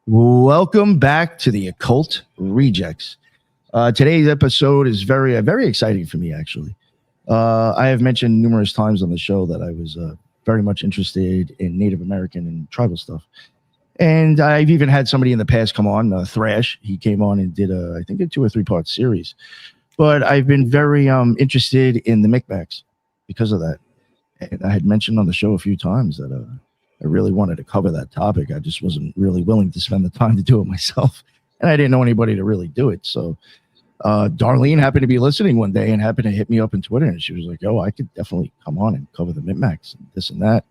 Welcome back to the Occult Rejects. Today's episode is very exciting for me, actually. I have mentioned numerous times on the show that I was very much interested in Native American and tribal stuff. And I've even had somebody in the past come on, Thrash. He came on and did, I think, a 2 or 3 part series. But I've been very interested in the Micmacs because of that. And I had mentioned on the show a few times that I really wanted to cover that topic. I just wasn't really willing to spend the time to do it myself. And I didn't know anybody to really do it. So Darlene happened to be listening one day and happened to hit me up on Twitter. And she was like, "Oh, I could definitely come on and cover the Micmacs and this and that,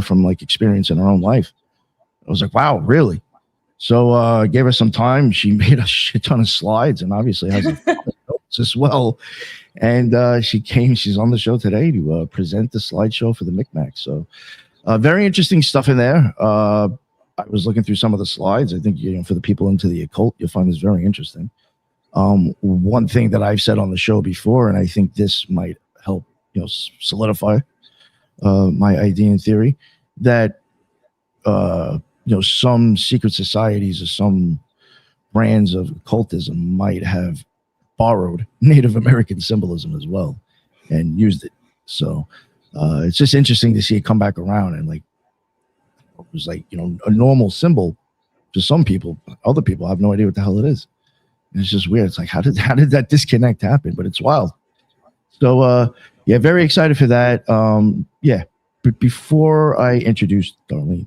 from like experience in her own life." I was like, "Wow, really?" So I gave her some time. She made a shit ton of slides and obviously has notes as well. And she's on the show today to present the slideshow for the Micmacs. So very interesting stuff in there. I was looking through some of the slides. I think, for the people into the occult, you'll find this very interesting. One thing that I've said on the show before, and I think this might help, solidify my idea and theory, that, some secret societies or some brands of occultism might have borrowed Native American symbolism as well and used it. So it's just interesting to see it come back around, and like it was like a normal symbol to some people. Other people have no idea what the hell it is. And it's just weird. It's like how did that disconnect happen? But it's wild. So very excited for that. But before I introduce Darlene,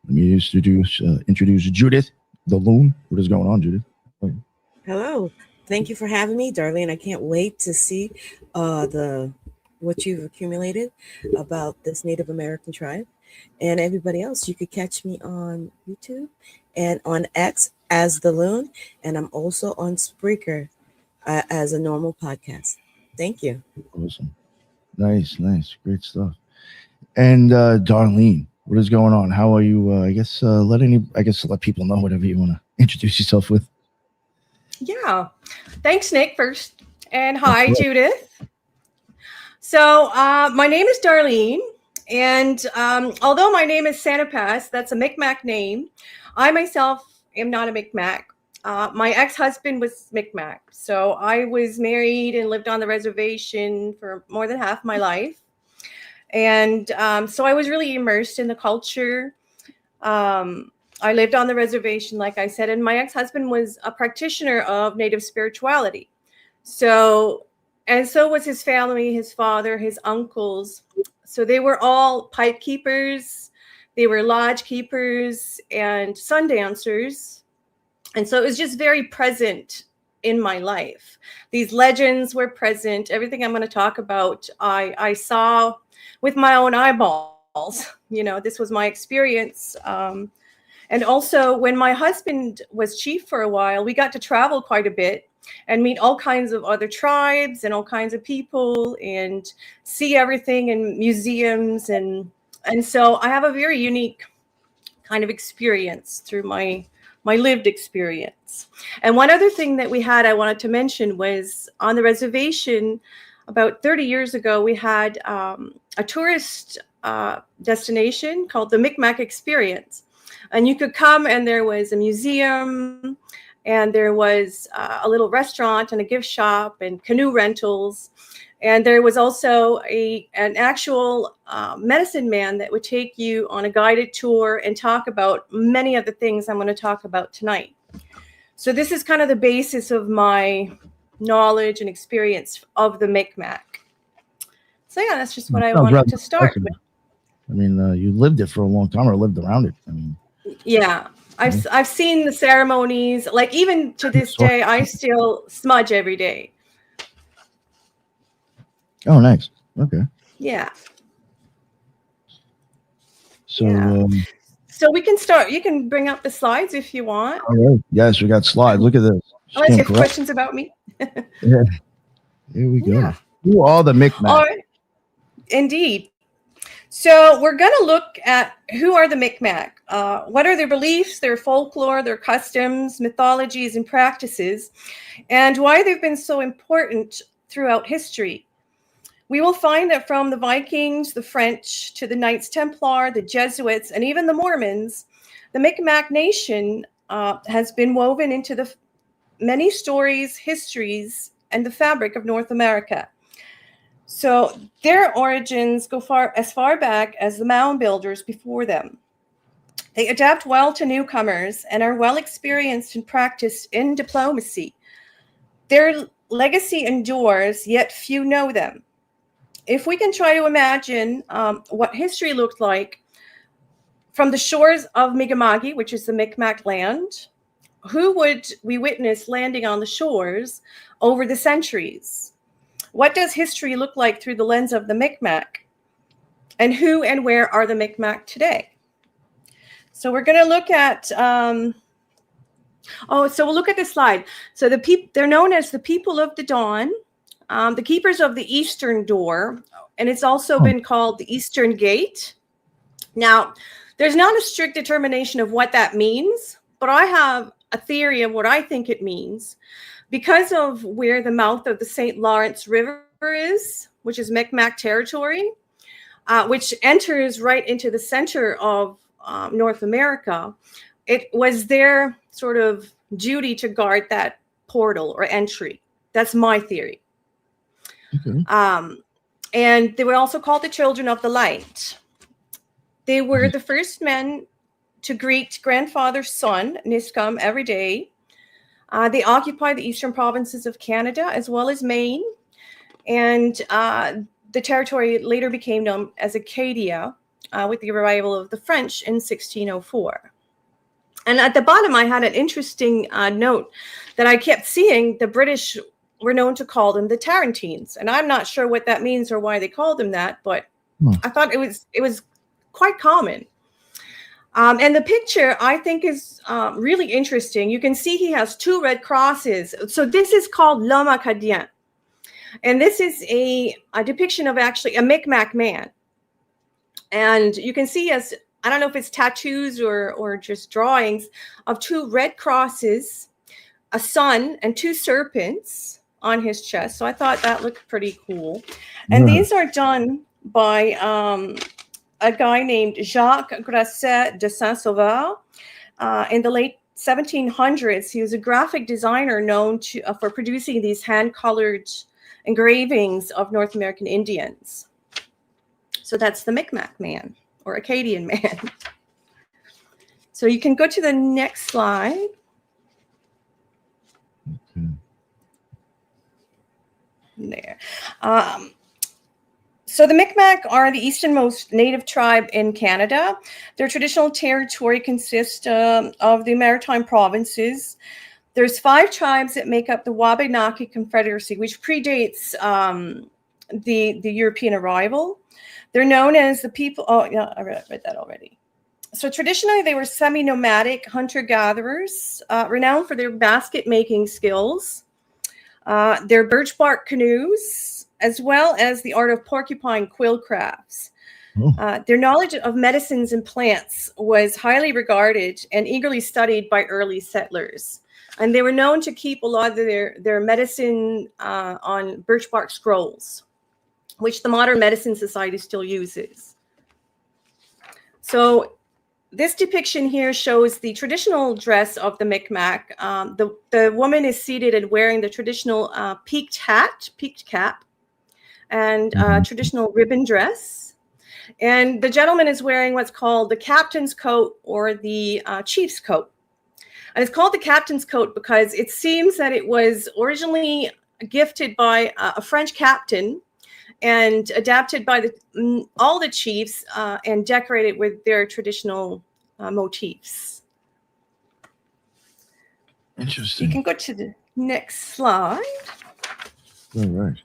let me introduce Judith, the Loon. What is going on, Judith? Hello. Thank you for having me, Darlene. I can't wait to see what you've accumulated about this Native American tribe. And everybody else, you could catch me on YouTube and on X as The Loon. And I'm also on Spreaker as a normal podcast. Thank you. Awesome. Nice. Great stuff. And Darlene, what is going on? How are you? Let people know whatever you want to introduce yourself with. Yeah. Thanks, Nick, first. And hi, Judith. So my name is Darlene. And although my name is Sanapas, that's a Micmac name, I myself am not a Micmac. My ex-husband was Micmac. So I was married and lived on the reservation for more than half my life. And so I was really immersed in the culture. I lived on the reservation, like I said, and my ex-husband was a practitioner of Native spirituality. So was his family, his father, his uncles. So they were all pipe keepers, they were lodge keepers and sun dancers. And so it was just very present in my life. These legends were present. Everything I'm going to talk about, I saw with my own eyeballs. This was my experience. And also when my husband was chief for a while, we got to travel quite a bit and meet all kinds of other tribes and all kinds of people and see everything in museums. And so I have a very unique kind of experience through my lived experience. And one other thing that we had, I wanted to mention, was on the reservation about 30 years ago, we had a tourist destination called the Micmac Experience. And you could come and there was a museum and there was a little restaurant and a gift shop and canoe rentals. And there was also an actual medicine man that would take you on a guided tour and talk about many of the things I'm going to talk about tonight. So this is kind of the basis of my knowledge and experience of the Micmac. So yeah, that's just what I wanted to start with. I mean, you lived it for a long time or lived around it. I mean, yeah. I've seen the ceremonies. Like even to this day, I still smudge every day. Oh, nice. Okay. Yeah. So, so we can start. You can bring up the slides if you want. All right. Yes, we got slides. Look at this. Unless you have questions about me. Yeah. Here we go. Yeah. Who are the Micmac? All right. Indeed. So we're going to look at who are the Micmac. What are their beliefs, their folklore, their customs, mythologies, and practices, and why they've been so important throughout history. We will find that from the Vikings, the French, to the Knights Templar, the Jesuits, and even the Mormons, the Micmac Nation has been woven into the many stories, histories, and the fabric of North America. So their origins go as far back as the mound builders before them. They adapt well to newcomers and are well experienced and practiced in diplomacy. Their legacy endures, yet few know them. If we can try to imagine what history looked like from the shores of Mi'kma'ki, which is the Micmac land, who would we witness landing on the shores over the centuries? What does history look like through the lens of the Micmac? And who and where are the Micmac today? So we're going to look at, so we'll look at this slide. So they're known as the people of the dawn, the keepers of the eastern door, and it's also been called the Eastern Gate. Now, there's not a strict determination of what that means, but I have a theory of what I think it means. Because of where the mouth of the St. Lawrence River is, which is Micmac territory, which enters right into the center of North America, it was their sort of duty to guard that portal or entry. That's my theory. Okay. And they were also called the Children of the Light. They were the first men to greet grandfather's son, Niskum, every day. They occupied the eastern provinces of Canada as well as Maine. And the territory later became known as Acadia with the arrival of the French in 1604. And at the bottom, I had an interesting note that I kept seeing. The British were known to call them the Tarentines. And I'm not sure what that means or why they called them that, but I thought it was quite common. And the picture, I think, is really interesting. You can see he has two red crosses. So this is called L'Homme Acadien. And this is a depiction of actually a Micmac man. And you can see, as I don't know if it's tattoos or just drawings of two red crosses, a sun, and two serpents on his chest. So I thought that looked pretty cool. And these are done by a guy named Jacques Grasset de Saint-Sauveur. In the late 1700s, he was a graphic designer known for producing these hand-colored engravings of North American Indians. So that's the Micmac man, or Acadian man. So you can go to the next slide. Okay. There. So the Micmac are the easternmost native tribe in Canada. Their traditional territory consists of the maritime provinces. There's 5 tribes that make up the Wabanaki Confederacy, which predates the European arrival. They're known as the people. Oh, yeah, I read that already. So traditionally, they were semi-nomadic hunter-gatherers, renowned for their basket-making skills, their birch bark canoes, as well as the art of porcupine quill crafts. Their knowledge of medicines and plants was highly regarded and eagerly studied by early settlers. And they were known to keep a lot of their medicine on birch bark scrolls, which the modern medicine society still uses. So this depiction here shows the traditional dress of the Micmac. The woman is seated and wearing the traditional peaked cap, and traditional ribbon dress. And the gentleman is wearing what's called the captain's coat or the chief's coat. And it's called the captain's coat because it seems that it was originally gifted by a French captain and adapted by all the chiefs and decorated with their traditional motifs. Interesting. You can go to the next slide. All right.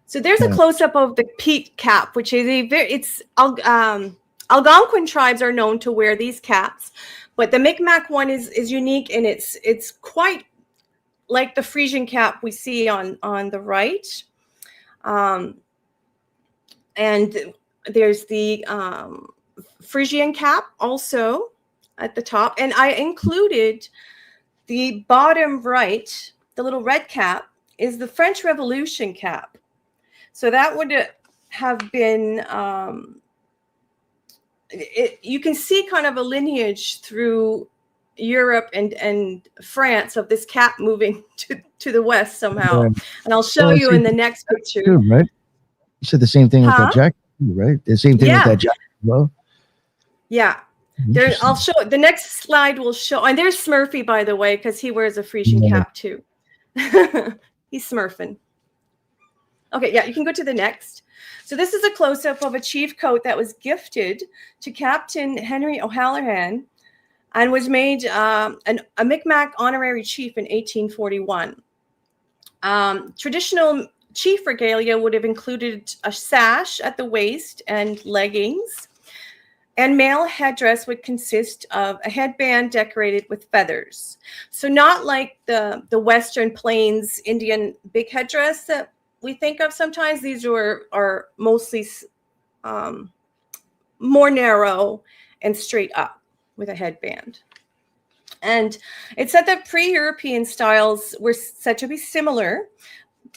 So there's a close-up of the peaked cap, which is Algonquin tribes are known to wear these caps, but the Micmac one is unique, and it's quite like the Frisian cap we see on the right. And there's the Frisian cap also at the top. And I included the bottom right, the little red cap, is the French Revolution cap. So that would have been, you can see kind of a lineage through Europe and France of this cap moving to the west somehow. Yeah. And I'll show Well, you see, in the next picture. Too, right? You said the same thing with Huh? that jacket, too, right? The same thing with Yeah. that jacket as well. Yeah. There, I'll show the next slide will show, and there's Smurfy, by the way, because he wears a Frisian Yeah. cap too. He's smurfing. Okay, yeah, you can go to the next. So this is a close-up of a chief coat that was gifted to Captain Henry O'Halloran and was made a Micmac honorary chief in 1841. Traditional chief regalia would have included a sash at the waist and leggings. And male headdress would consist of a headband decorated with feathers. So not like the Western Plains Indian big headdress that we think of sometimes. These are mostly more narrow and straight up with a headband. And it said that pre-European styles were said to be similar,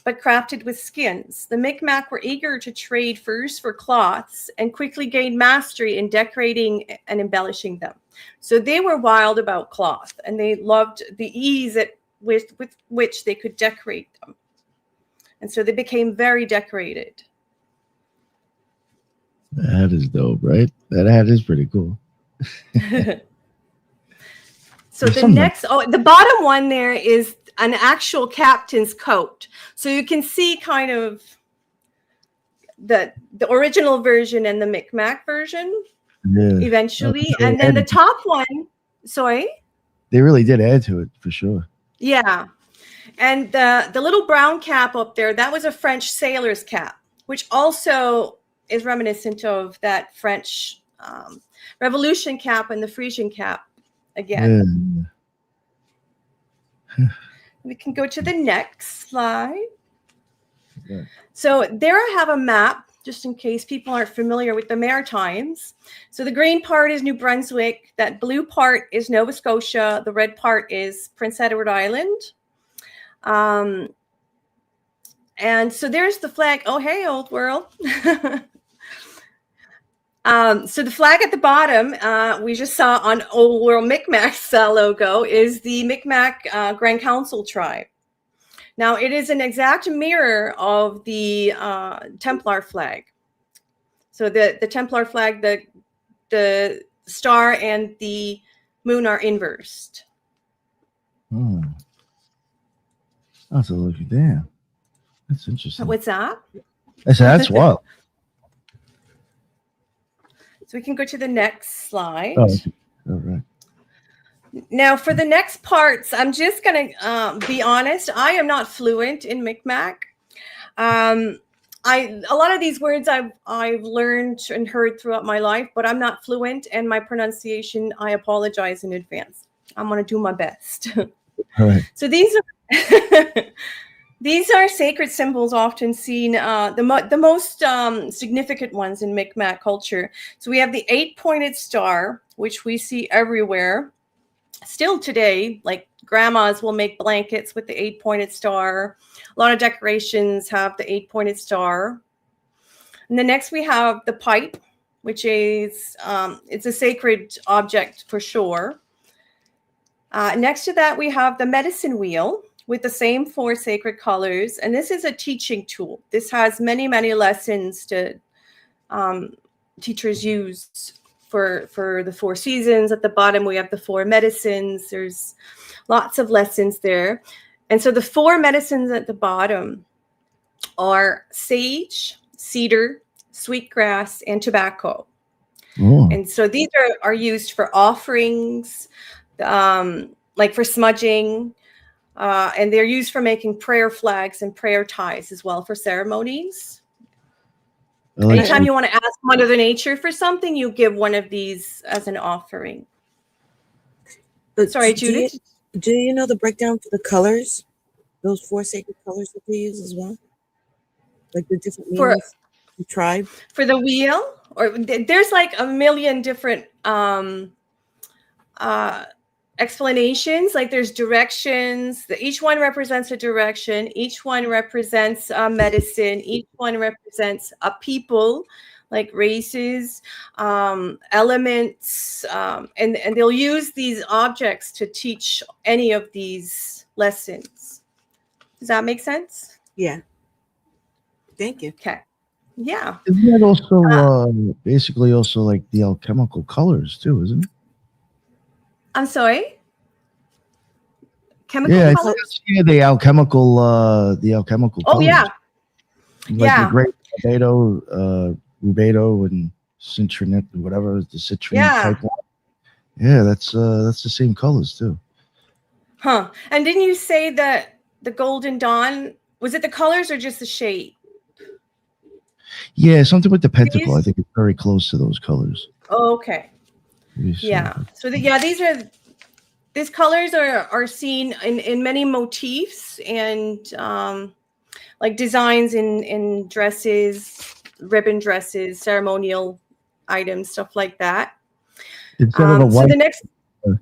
but crafted with skins. The Micmac were eager to trade furs for cloths and quickly gained mastery in decorating and embellishing them. So they were wild about cloth, and they loved the ease with which they could decorate them. And so they became very decorated. The hat is dope, right? That hat is pretty cool. So the next, the bottom one there is an actual captain's coat. So you can see kind of the original version and the Micmac version eventually. And then the top one, sorry? They really did add to it for sure. Yeah. And the little brown cap up there, that was a French sailor's cap, which also is reminiscent of that French Revolution cap and the Frisian cap again. We can go to the next slide. Yeah. So there I have a map, just in case people aren't familiar with the Maritimes. So the green part is New Brunswick. That blue part is Nova Scotia. The red part is Prince Edward Island. And so there's the flag. Oh, hey, old world. So the flag at the bottom, we just saw on Old World Micmac's logo, is the Micmac Grand Council tribe. Now, it is an exact mirror of the Templar flag. So the Templar flag, the star and the moon are inversed. Oh, that's a look at that. That's interesting. What's that? I said, that's wild. So we can go to the next slide. Oh, okay. All right. Now, for the next parts, I'm just going to be honest. I am not fluent in Micmac. A lot of these words I've learned and heard throughout my life, but I'm not fluent, and my pronunciation, I apologize in advance. I'm going to do my best. All right. So these are these are sacred symbols often seen, the most significant ones in Micmac culture. So we have the 8-pointed star, which we see everywhere. Still today, like grandmas will make blankets with the 8-pointed star. A lot of decorations have the 8-pointed star. And then next we have the pipe, which is, it's a sacred object for sure. Next to that, we have the medicine wheel with the same 4 sacred colors. And this is a teaching tool. This has many, many lessons to teachers use for the 4 seasons. At the bottom, we have the 4 medicines. There's lots of lessons there. And so the 4 medicines at the bottom are sage, cedar, sweetgrass, and tobacco. Oh. And so these are used for offerings, like for smudging, and they're used for making prayer flags and prayer ties as well for ceremonies. Anytime you want to ask Mother Nature for something, you give one of these as an offering. But sorry, Judith? Do you know the breakdown for the colors? Those 4 sacred colors that they use as well? Like the different meanings for the tribe? For the wheel? Or there's like a million different explanations. Like there's directions. Each one represents a direction. Each one represents a medicine. Each one represents a people. like races, elements, and they'll use these objects to teach any of these lessons. Does that make sense? Yeah. Thank you. Okay. Yeah. Isn't that also basically also like the alchemical colors too, isn't it? I'm sorry. Chemical Yeah, colors? the alchemical Oh colors. yeah. Like Yeah. the great rubedo and citronate, whatever the citrine Yeah. type one. Yeah, that's the same colors too. Huh. And didn't you say that the Golden Dawn, was it the colors or just the shade? Yeah, something with the pentacle. These? I think it's very close to those colors. Oh, okay. Yeah. So these colors are seen in many motifs and like designs in dresses, ribbon dresses, ceremonial items, stuff like that. Instead of the white, so the next,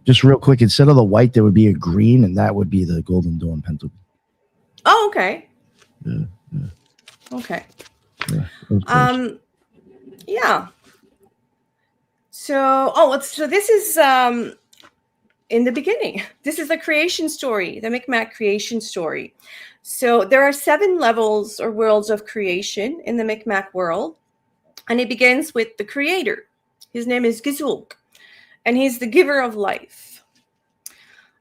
just real quick, instead of the white, there would be a green, and that would be the Golden Dawn pentacle. oh, okay. Yeah. Okay. Yeah. That was close. Yeah. So this is in the beginning. This is the creation story, the Micmac creation story. So there are 7 levels or worlds of creation in the Micmac world, and it begins with the creator. His name is Gizulk, and he's the giver of life.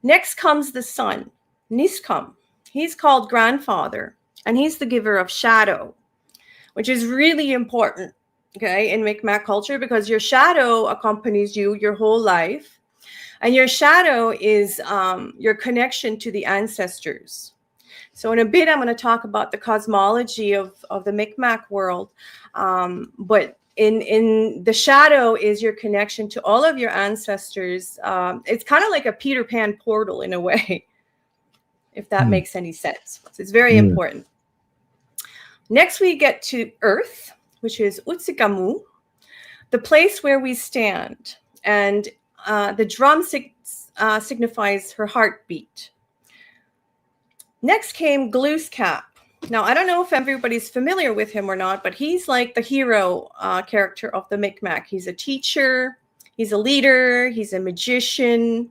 Next comes the son, Niskum. He's called grandfather, and he's the giver of shadow, which is really important, okay, in Micmac culture, because your shadow accompanies you your whole life. And your shadow is your connection to the ancestors. So in a bit, I'm going to talk about the cosmology of the Micmac world. But in the shadow is your connection to all of your ancestors. It's kind of like a Peter Pan portal in a way, if that makes any sense. So it's very important. Next, we get to Earth, which is Utsikamu, the place where we stand. And the drum signifies her heartbeat. Next came Glooskap. Now, I don't know if everybody's familiar with him or not, but he's like the hero character of the Micmac. He's a teacher, he's a leader, he's a magician.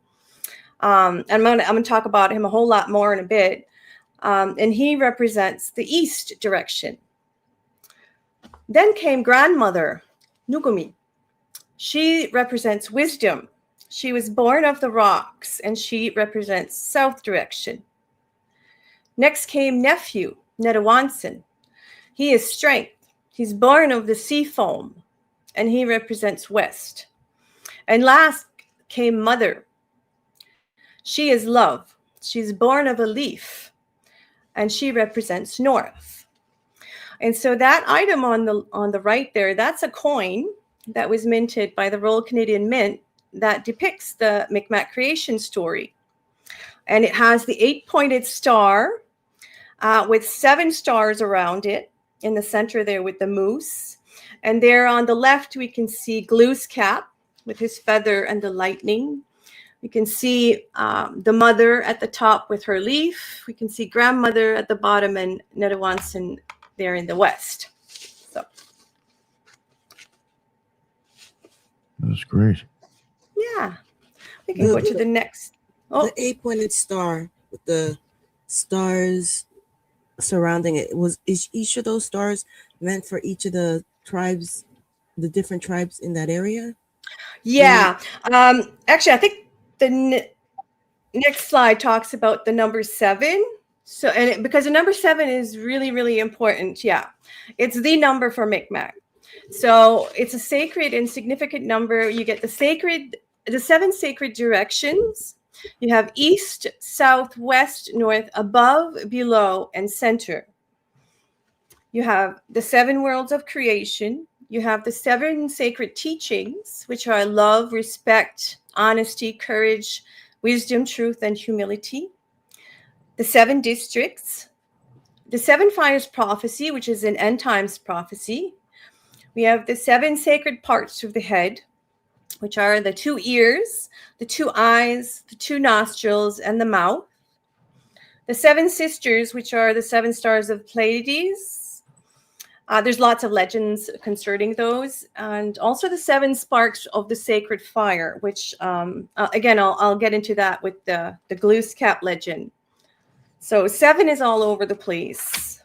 And I'm going to talk about him a whole lot more in a bit. And he represents the east direction. Then came Grandmother, Nugumi. She represents wisdom. She was born of the rocks, and she represents south direction. Next came Nephew, Nedawanson. He is strength. He's born of the sea foam, and he represents west. And last came Mother. She is love. She's born of a leaf, and she represents north. And so that item on the right there, that's a coin that was minted by the Royal Canadian Mint that depicts the Micmac creation story. And it has the 8-pointed star with 7 stars around it in the center there with the moose. And there on the left, we can see Glooskap with his feather and the lightning. We can see the mother at the top with her leaf. We can see grandmother at the bottom and Nedawanson there in the west. So That's great. yeah, we can go to the next. Oh, The 8-pointed star with the stars surrounding it. Is each of those stars meant for each of the tribes, the different tribes in that area? yeah. Actually, I think the next slide talks about the number 7. So, because the number 7 is really, really important. Yeah, it's the number for Micmac. So it's a sacred and significant number. You get the 7 sacred directions. You have east, south, west, north, above, below, and center. You have the 7 worlds of creation. You have the 7 sacred teachings, which are love, respect, honesty, courage, wisdom, truth, and humility. The 7 districts. The 7 fires prophecy, which is an end times prophecy. We have the 7 sacred parts of the head, which are the 2 ears, the 2 eyes, the 2 nostrils, and the mouth. The 7 sisters, which are the 7 stars of Pleiades. There's lots of legends concerning those, and also the 7 sparks of the sacred fire, which again I'll get into that with the Glooscap legend. So 7 is all over the place.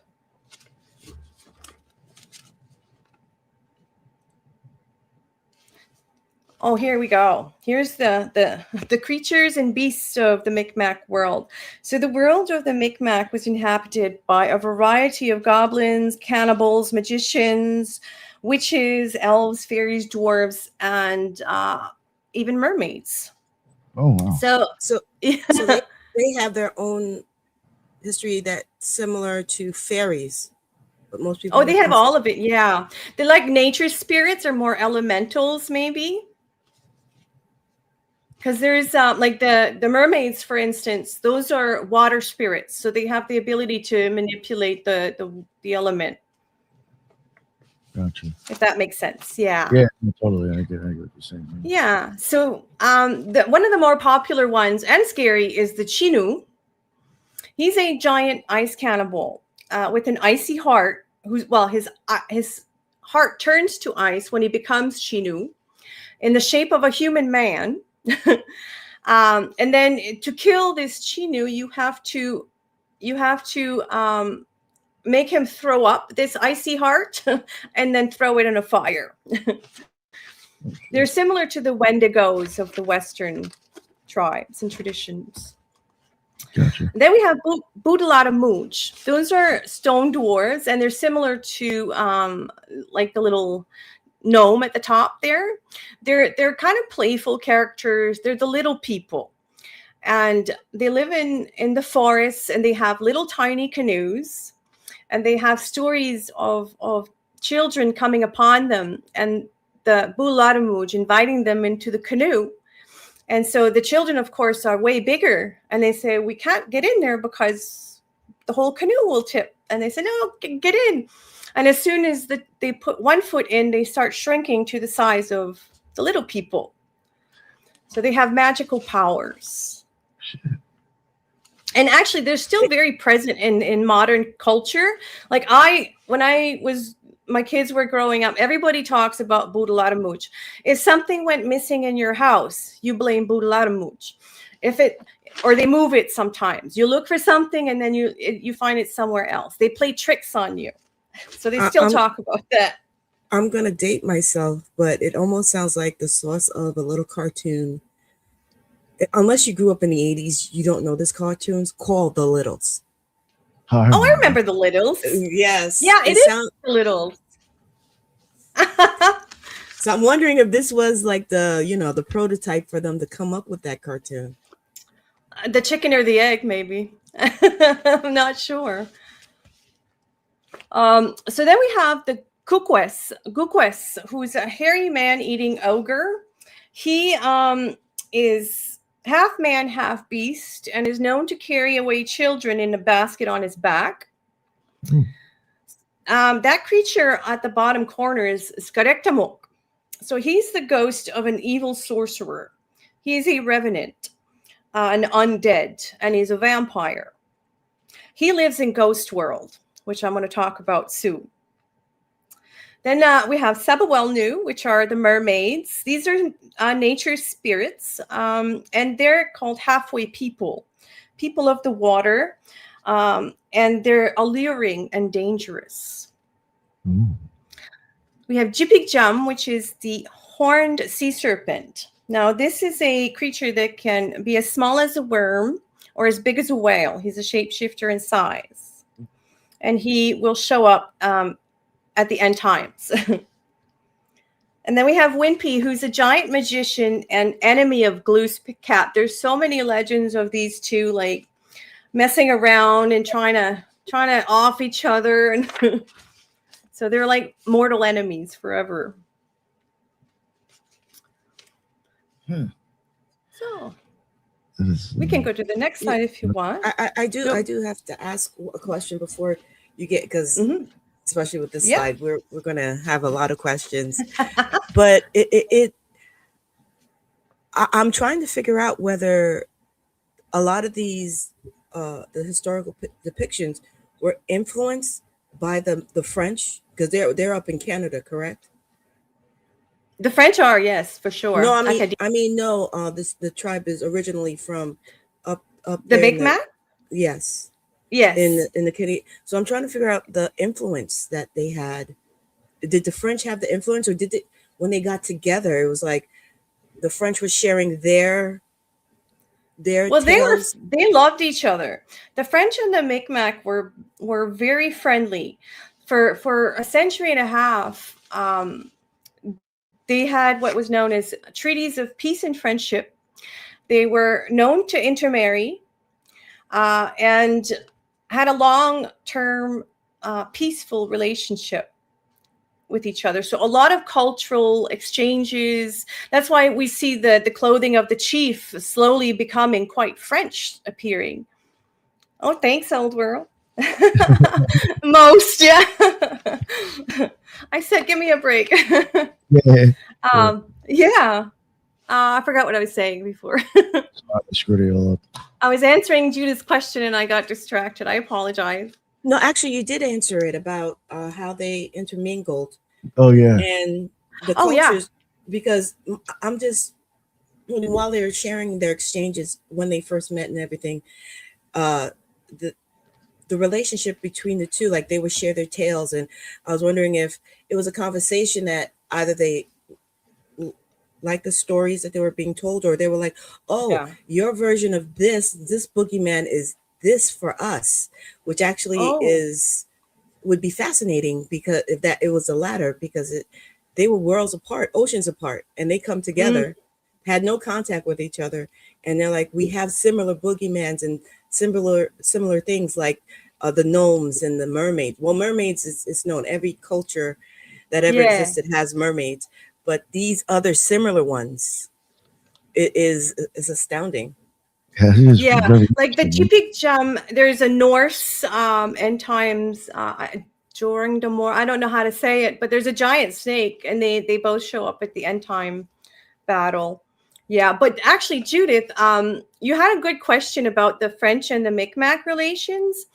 Oh, here we go. Here's the creatures and beasts of the Micmac world. So the world of the Micmac was inhabited by a variety of goblins, cannibals, magicians, witches, elves, fairies, dwarves, and even mermaids. Oh wow. So they have their own history that's similar to fairies, but most people. Oh, they have all of it. Yeah, they're like nature spirits or more elementals, maybe. Because there's like the mermaids, for instance, those are water spirits, so they have the ability to manipulate the element. Gotcha. If that makes sense, yeah. Yeah, totally. I get what you're saying. Yeah. So one of the more popular ones and scary is the Chinu. He's a giant ice cannibal with an icy heart. His heart turns to ice when he becomes Chinu, in the shape of a human man. And then to kill this Chinu, you have to make him throw up this icy heart and then throw it in a fire. They're similar to the Wendigos of the Western tribes and traditions. Gotcha. Then we have Boodalada Mooch. Those are stone dwarves, and they're similar to like the little gnome at the top there. They're kind of playful characters. They're the little people, and they live in the forests, and they have little tiny canoes, and they have stories of children coming upon them and the Boodalada inviting them into the canoe. And so the children, of course, are way bigger, and they say, we can't get in there because the whole canoe will tip. And they say, no, get in. And as soon as they put one foot in, they start shrinking to the size of the little people. So they have magical powers. And actually, they're still very present in modern culture. Like my kids were growing up, everybody talks about Boodalada Mooch. If something went missing in your house, you blame Boodalada Mooch. Or they move it sometimes. You look for something and then you find it somewhere else. They play tricks on you. So they still talk about that. I'm going to date myself, but it almost sounds like the source of a little cartoon. Unless you grew up in the 80s, you don't know this cartoon's called The Littles. I remember The Littles. Yes. Yeah, it is The Littles. So I'm wondering if this was like the prototype for them to come up with that cartoon. The chicken or the egg, maybe. I'm not sure. So then we have the Gukwes, who's a hairy man-eating ogre. He is half man, half beast, and is known to carry away children in a basket on his back. That creature at the bottom corner is Skarektamok. So he's the ghost of an evil sorcerer. He's a revenant, an undead, and he's a vampire. He lives in Ghost World, which I'm going to talk about soon. Then we have Sabawelnu, which are the mermaids. These are nature spirits, and they're called halfway people of the water, and they're alluring and dangerous. We have Jipigjum, which is the horned sea serpent. Now, this is a creature that can be as small as a worm or as big as a whale. He's a shapeshifter in size, and he will show up at the end times. And then we have Wimpy, who's a giant magician and enemy of Glooscap. There's so many legends of these two, like messing around and trying to off each other, and so they're like mortal enemies forever. So we can go to the next slide if you want. I do have to ask a question before you get, because especially with this slide, we're going to have a lot of questions. But I'm trying to figure out whether a lot of these the historical depictions were influenced by the French? Because they're up in Canada, correct? The French are, yes, for No, sure. no. The tribe is originally from up The there in the, Mi'kmaq? yes, Yes. in the Canadian. So I'm trying to figure out the influence that they had. Did the French have the influence, or did they, when they got together, it was like the French was sharing their Well, tales? they loved each other. The French and the Mi'kmaq were very friendly. For a century and a half, they had what was known as treaties of peace and friendship. They were known to intermarry and had a long-term peaceful relationship with each other. So a lot of cultural exchanges. That's why we see the clothing of the chief slowly becoming quite French appearing. Oh, thanks, old world. Most, yeah. I said, give me a break. Yeah. Yeah. I forgot what I was saying before. I screwed it all up. I was answering Judith's question and I got distracted. I apologize. No, actually, you did answer it about how they intermingled Oh yeah. and the Oh, yeah. cultures. Because I'm just, while they were sharing their exchanges when they first met and everything, uh, the the relationship between the two, like they would share their tales, and I was wondering if it was a conversation that either they like the stories that they were being told, or they were like, oh, Yeah. your version of this boogeyman is this for us, which actually Oh, would be fascinating, because if that it was the latter, because they were worlds apart, oceans apart, and they come mm, together, had no contact with each other, and they're like, we have similar boogeymans and similar things, like the gnomes and the mermaids. Well, mermaids is known. Every culture that ever yeah. existed has mermaids, but these other similar ones, it is astounding. Yeah, it is Yeah. very Like the interesting. Chipik, there's a Norse end times during the more, I don't know how to say it, but there's a giant snake and they both show up at the end time battle. Yeah, but actually, Judith, you had a good question about the French and the Mi'kmaq relations.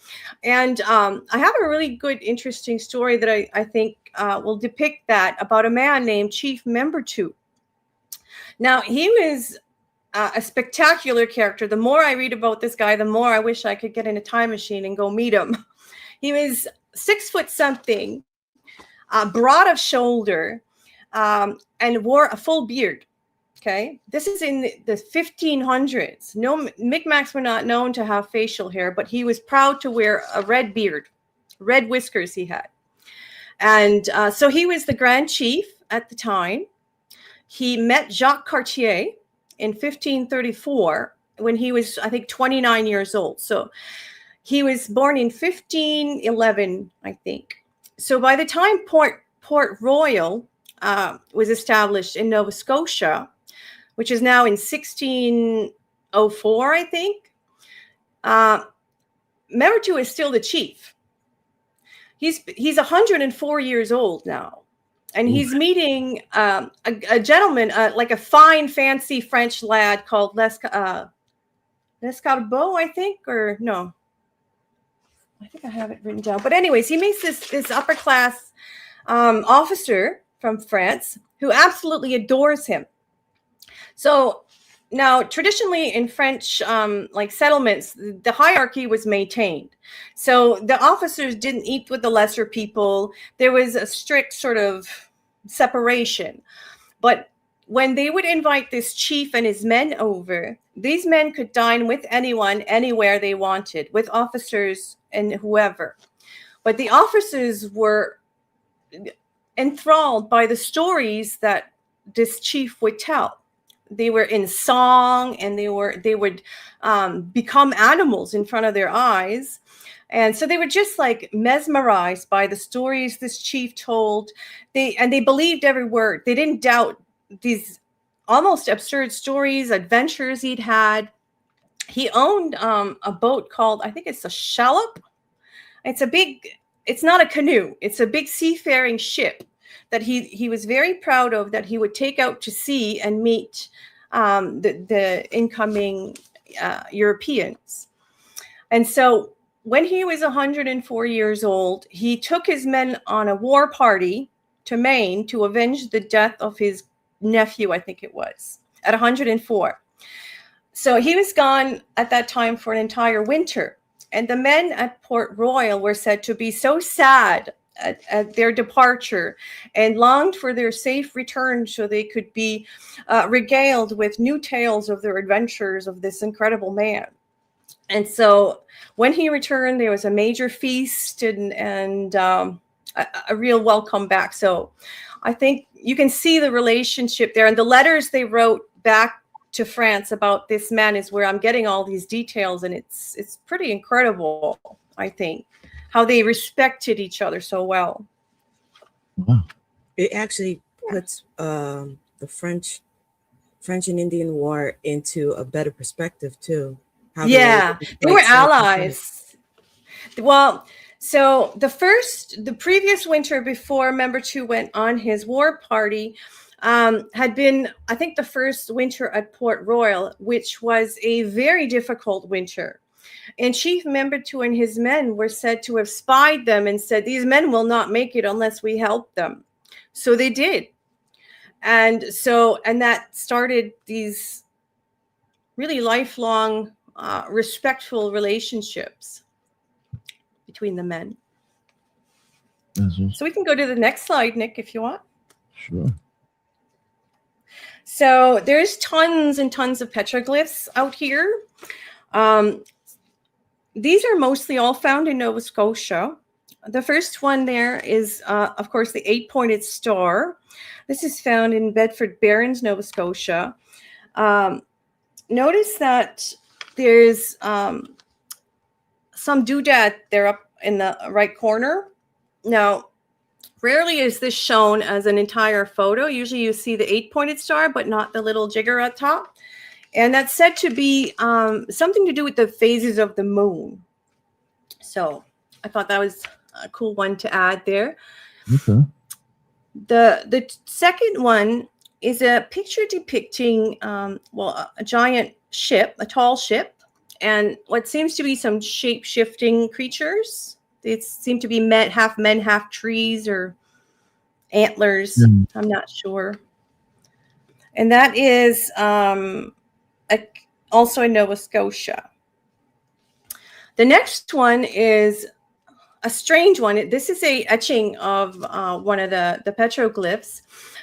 And I have a really good, interesting story that I think will depict that, about a man named Chief Membertou. Now, he was a spectacular character. The more I read about this guy, the more I wish I could get in a time machine and go meet him. He was 6 foot something, broad of shoulder, and wore a full beard. Okay, this is in the 1500s. No, Mi'kmaq were not known to have facial hair, but he was proud to wear a red beard, red whiskers he had. And so he was the Grand Chief at the time. He met Jacques Cartier in 1534 when he was, I think, 29 years old. So he was born in 1511, I think. So by the time Port Royal was established in Nova Scotia, which is now in 1604, I think, Membertou is still the chief. He's 104 years old now. And he's meeting a gentleman, like a fine, fancy French lad called Lescarbot, I think, or no. I think I have it written down. But anyways, he meets this upper class officer from France who absolutely adores him. So now, traditionally in French like settlements, the hierarchy was maintained. So the officers didn't eat with the lesser people. There was a strict sort of separation. But when they would invite this chief and his men over, these men could dine with anyone, anywhere they wanted, with officers and whoever. But the officers were enthralled by the stories that this chief would tell. They were in song, and they would become animals in front of their eyes. And so they were just like mesmerized by the stories this chief told. They believed every word. They didn't doubt these almost absurd stories, adventures he'd had. He owned a boat called, I think it's a shallop. It's not a canoe. It's a big seafaring ship that he was very proud of, that he would take out to sea and meet the incoming Europeans. And so when he was 104 years old, he took his men on a war party to Maine to avenge the death of his nephew, I think it was, at 104. So he was gone at that time for an entire winter. And the men at Port Royal were said to be so sad at their departure and longed for their safe return so they could be regaled with new tales of their adventures of this incredible man. And so when he returned, there was a major feast and a real welcome back. So I think you can see the relationship there. And the letters they wrote back to France about this man is where I'm getting all these details. And it's pretty incredible, I think, how they respected each other so well. Wow. It actually puts the French and Indian War into a better perspective too. How Yeah, they were fight side by side. allies. Well, so the previous winter before Member 2 went on his war party had been, I think, the first winter at Port Royal, which was a very difficult winter. And Chief Member 2 and his men were said to have spied them and said, these men will not make it unless we help them. So they did. And that started these really lifelong respectful relationships between the men. So we can go to the next slide, Nick, if you want. Sure. So there's tons and tons of petroglyphs out here. These are mostly all found in Nova Scotia. The first one there is, of course, the 8-pointed star. This is found in Bedford Barrens, Nova Scotia. Notice that there's some doodad there up in the right corner. Now, rarely is this shown as an entire photo. Usually you see the 8-pointed star, but not the little jigger at top. And that's said to be something to do with the phases of the moon. So I thought that was a cool one to add there. Okay. The second one is a picture depicting, a giant ship, a tall ship, and what seems to be some shape-shifting creatures. They seem to be half men, half trees, or antlers. Mm. I'm not sure. And that is also in Nova Scotia. The next one is a strange one. This is a etching of one of the petroglyphs,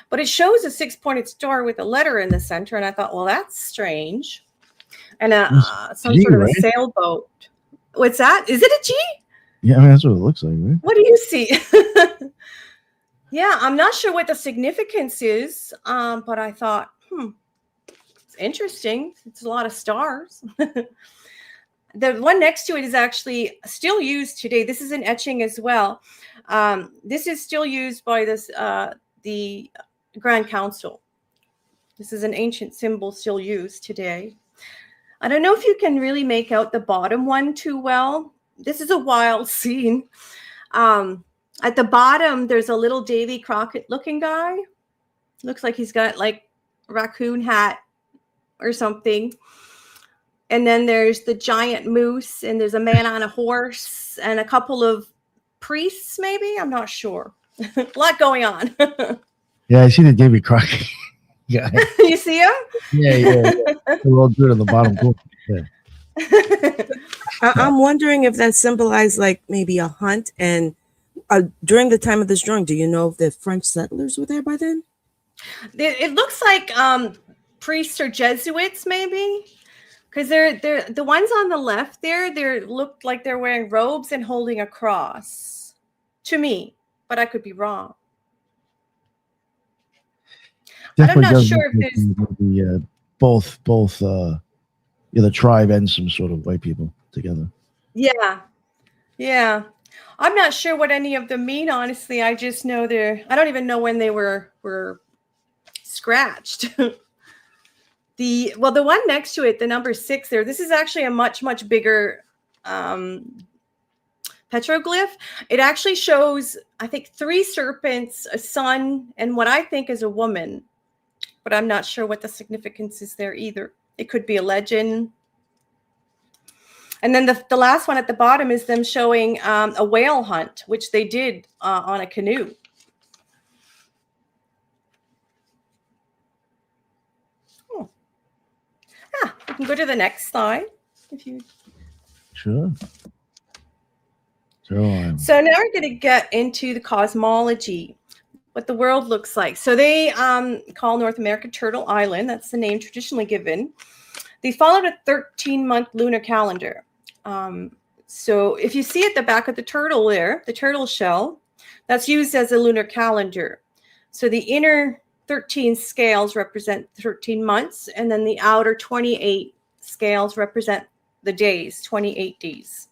but it shows a 6-pointed star with a letter in the center. And I thought, well, that's strange. And some G, sort of right? a sailboat. What's that? Is it a G? Yeah, I mean, that's what it looks like, right? What do you see? Yeah, I'm not sure what the significance is, but I thought, it's interesting. It's a lot of stars. The one next to it is actually still used today. This is an etching as well. This is still used by the Grand Council. This is an ancient symbol still used today. I don't know if you can really make out the bottom one too well. This is a wild scene. At the bottom, there's a little Davy Crockett looking guy. Looks like he's got like a raccoon hat or something. And then there's the giant moose, and there's a man on a horse and a couple of priests, maybe? I'm not sure. A lot going on. Yeah, I see the Davy Crockett. Yeah. You see him? Yeah. They're all good on the bottom. Cool. Yeah. I'm wondering if that symbolized like maybe a hunt. And during the time of this drawing, do you know if the French settlers were there by then? It looks like priests or Jesuits, maybe. Because they're the ones on the left there, they look like they're wearing robes and holding a cross to me, but I could be wrong. Definitely I'm not does sure look if there's like the, both the tribe and some sort of white people together. Yeah. I'm not sure what any of them mean, honestly. I just know I don't even know when they were scratched. The one next to it, the number 6 there, this is actually a much, much bigger petroglyph. It actually shows, I think, 3 serpents, a sun, and what I think is a woman. But I'm not sure what the significance is there either. It could be a legend. And then the last one at the bottom is them showing a whale hunt, which they did on a canoe. We can go to the next slide if you. Sure. So now we're going to get into the cosmology, what the world looks like. So they call North America Turtle Island. That's the name traditionally given. They followed a 13-month lunar calendar. So if you see at the back of the turtle there, the turtle shell, that's used as a lunar calendar. So the inner 13 scales represent 13 months, and then the outer 28 scales represent the days, 28 days.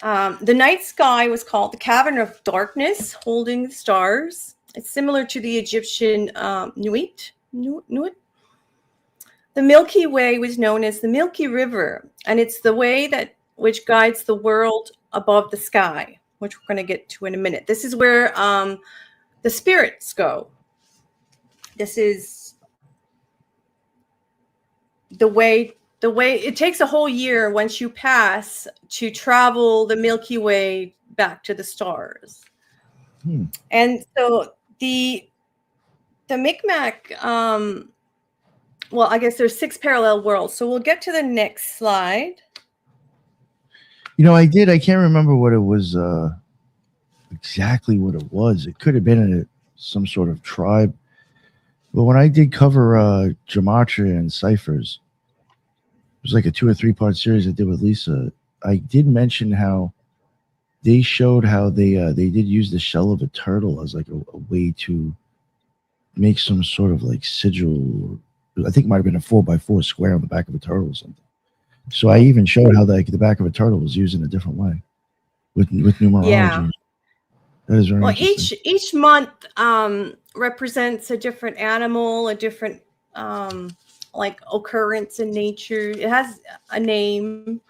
The night sky was called the cavern of darkness, holding the stars. It's similar to the Egyptian Nuit. The Milky Way was known as the Milky River, and it's the way which guides the world above the sky, which we're going to get to in a minute. This is where the spirits go. This is the way it takes a whole year once you pass to travel the Milky Way back to the stars. And so the Micmac, well, I guess there's 6 parallel worlds. So we'll get to the next slide. I can't remember what it was, exactly what it was. It could have been some sort of tribe. But when I did cover gematria and ciphers, it was like a 2 or 3 part series I did with Lisa. I did mention how they showed how they did use the shell of a turtle as like a way to make some sort of like sigil. I think it might have been a 4x4 square on the back of a turtle or something. So I even showed how the back of a turtle was used in a different way with numerology. Yeah. That is very interesting. Each month represents a different animal, a different like occurrence in nature. It has a name,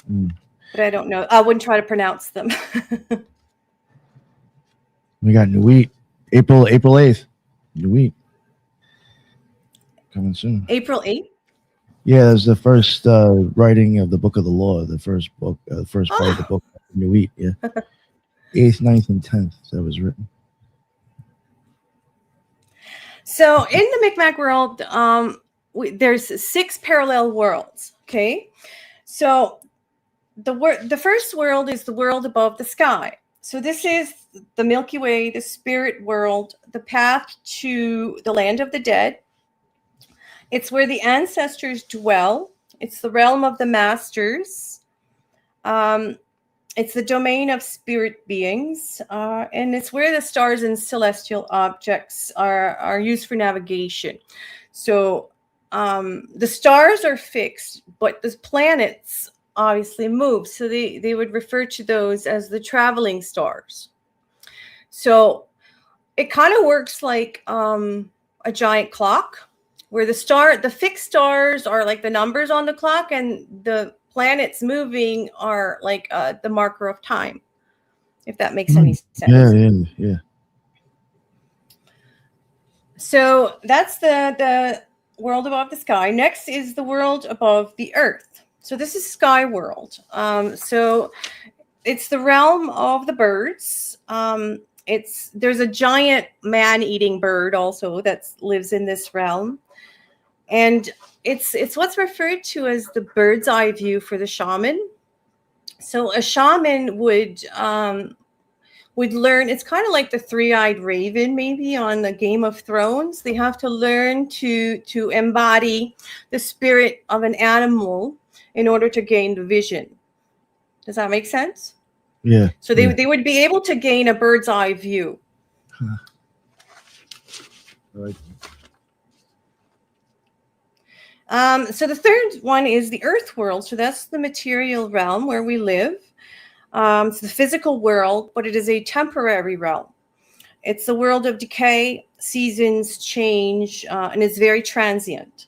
but I don't know. I wouldn't try to pronounce them. We got Nuit, April 8th. Nuit coming soon. April 8th. Yeah, that was the first writing of the Book of the Law. The first book, the first part of the book, Nuit. Yeah, 8th, 9th, and 10th. That was written. So in the Micmac world, there's 6 parallel worlds. Okay, so the first world is the world above the sky. So this is the Milky Way, the spirit world, the path to the land of the dead. It's where the ancestors dwell. It's the realm of the masters. It's the domain of spirit beings, and it's where the stars and celestial objects are used for navigation. So the stars are fixed, but the planets obviously move. So they would refer to those as the traveling stars. So it kind of works like a giant clock, where the fixed stars are like the numbers on the clock, and the planets moving are like the marker of time, if that makes any sense. Yeah. So that's the world above the sky. Next is the world above the earth. So this is sky world. So it's the realm of the birds. There's a giant man-eating bird also that lives in this realm. And it's what's referred to as the bird's eye view for the shaman. So a shaman would learn. It's kind of like the three-eyed raven, maybe on the Game of Thrones. They have to learn to embody the spirit of an animal in order to gain the vision. Does that make sense? Yeah. So they would be able to gain a bird's eye view. Right. So the third one is the earth world. So that's the material realm where we live. It's the physical world, but it is a temporary realm. It's the world of decay, seasons change, and it's very transient.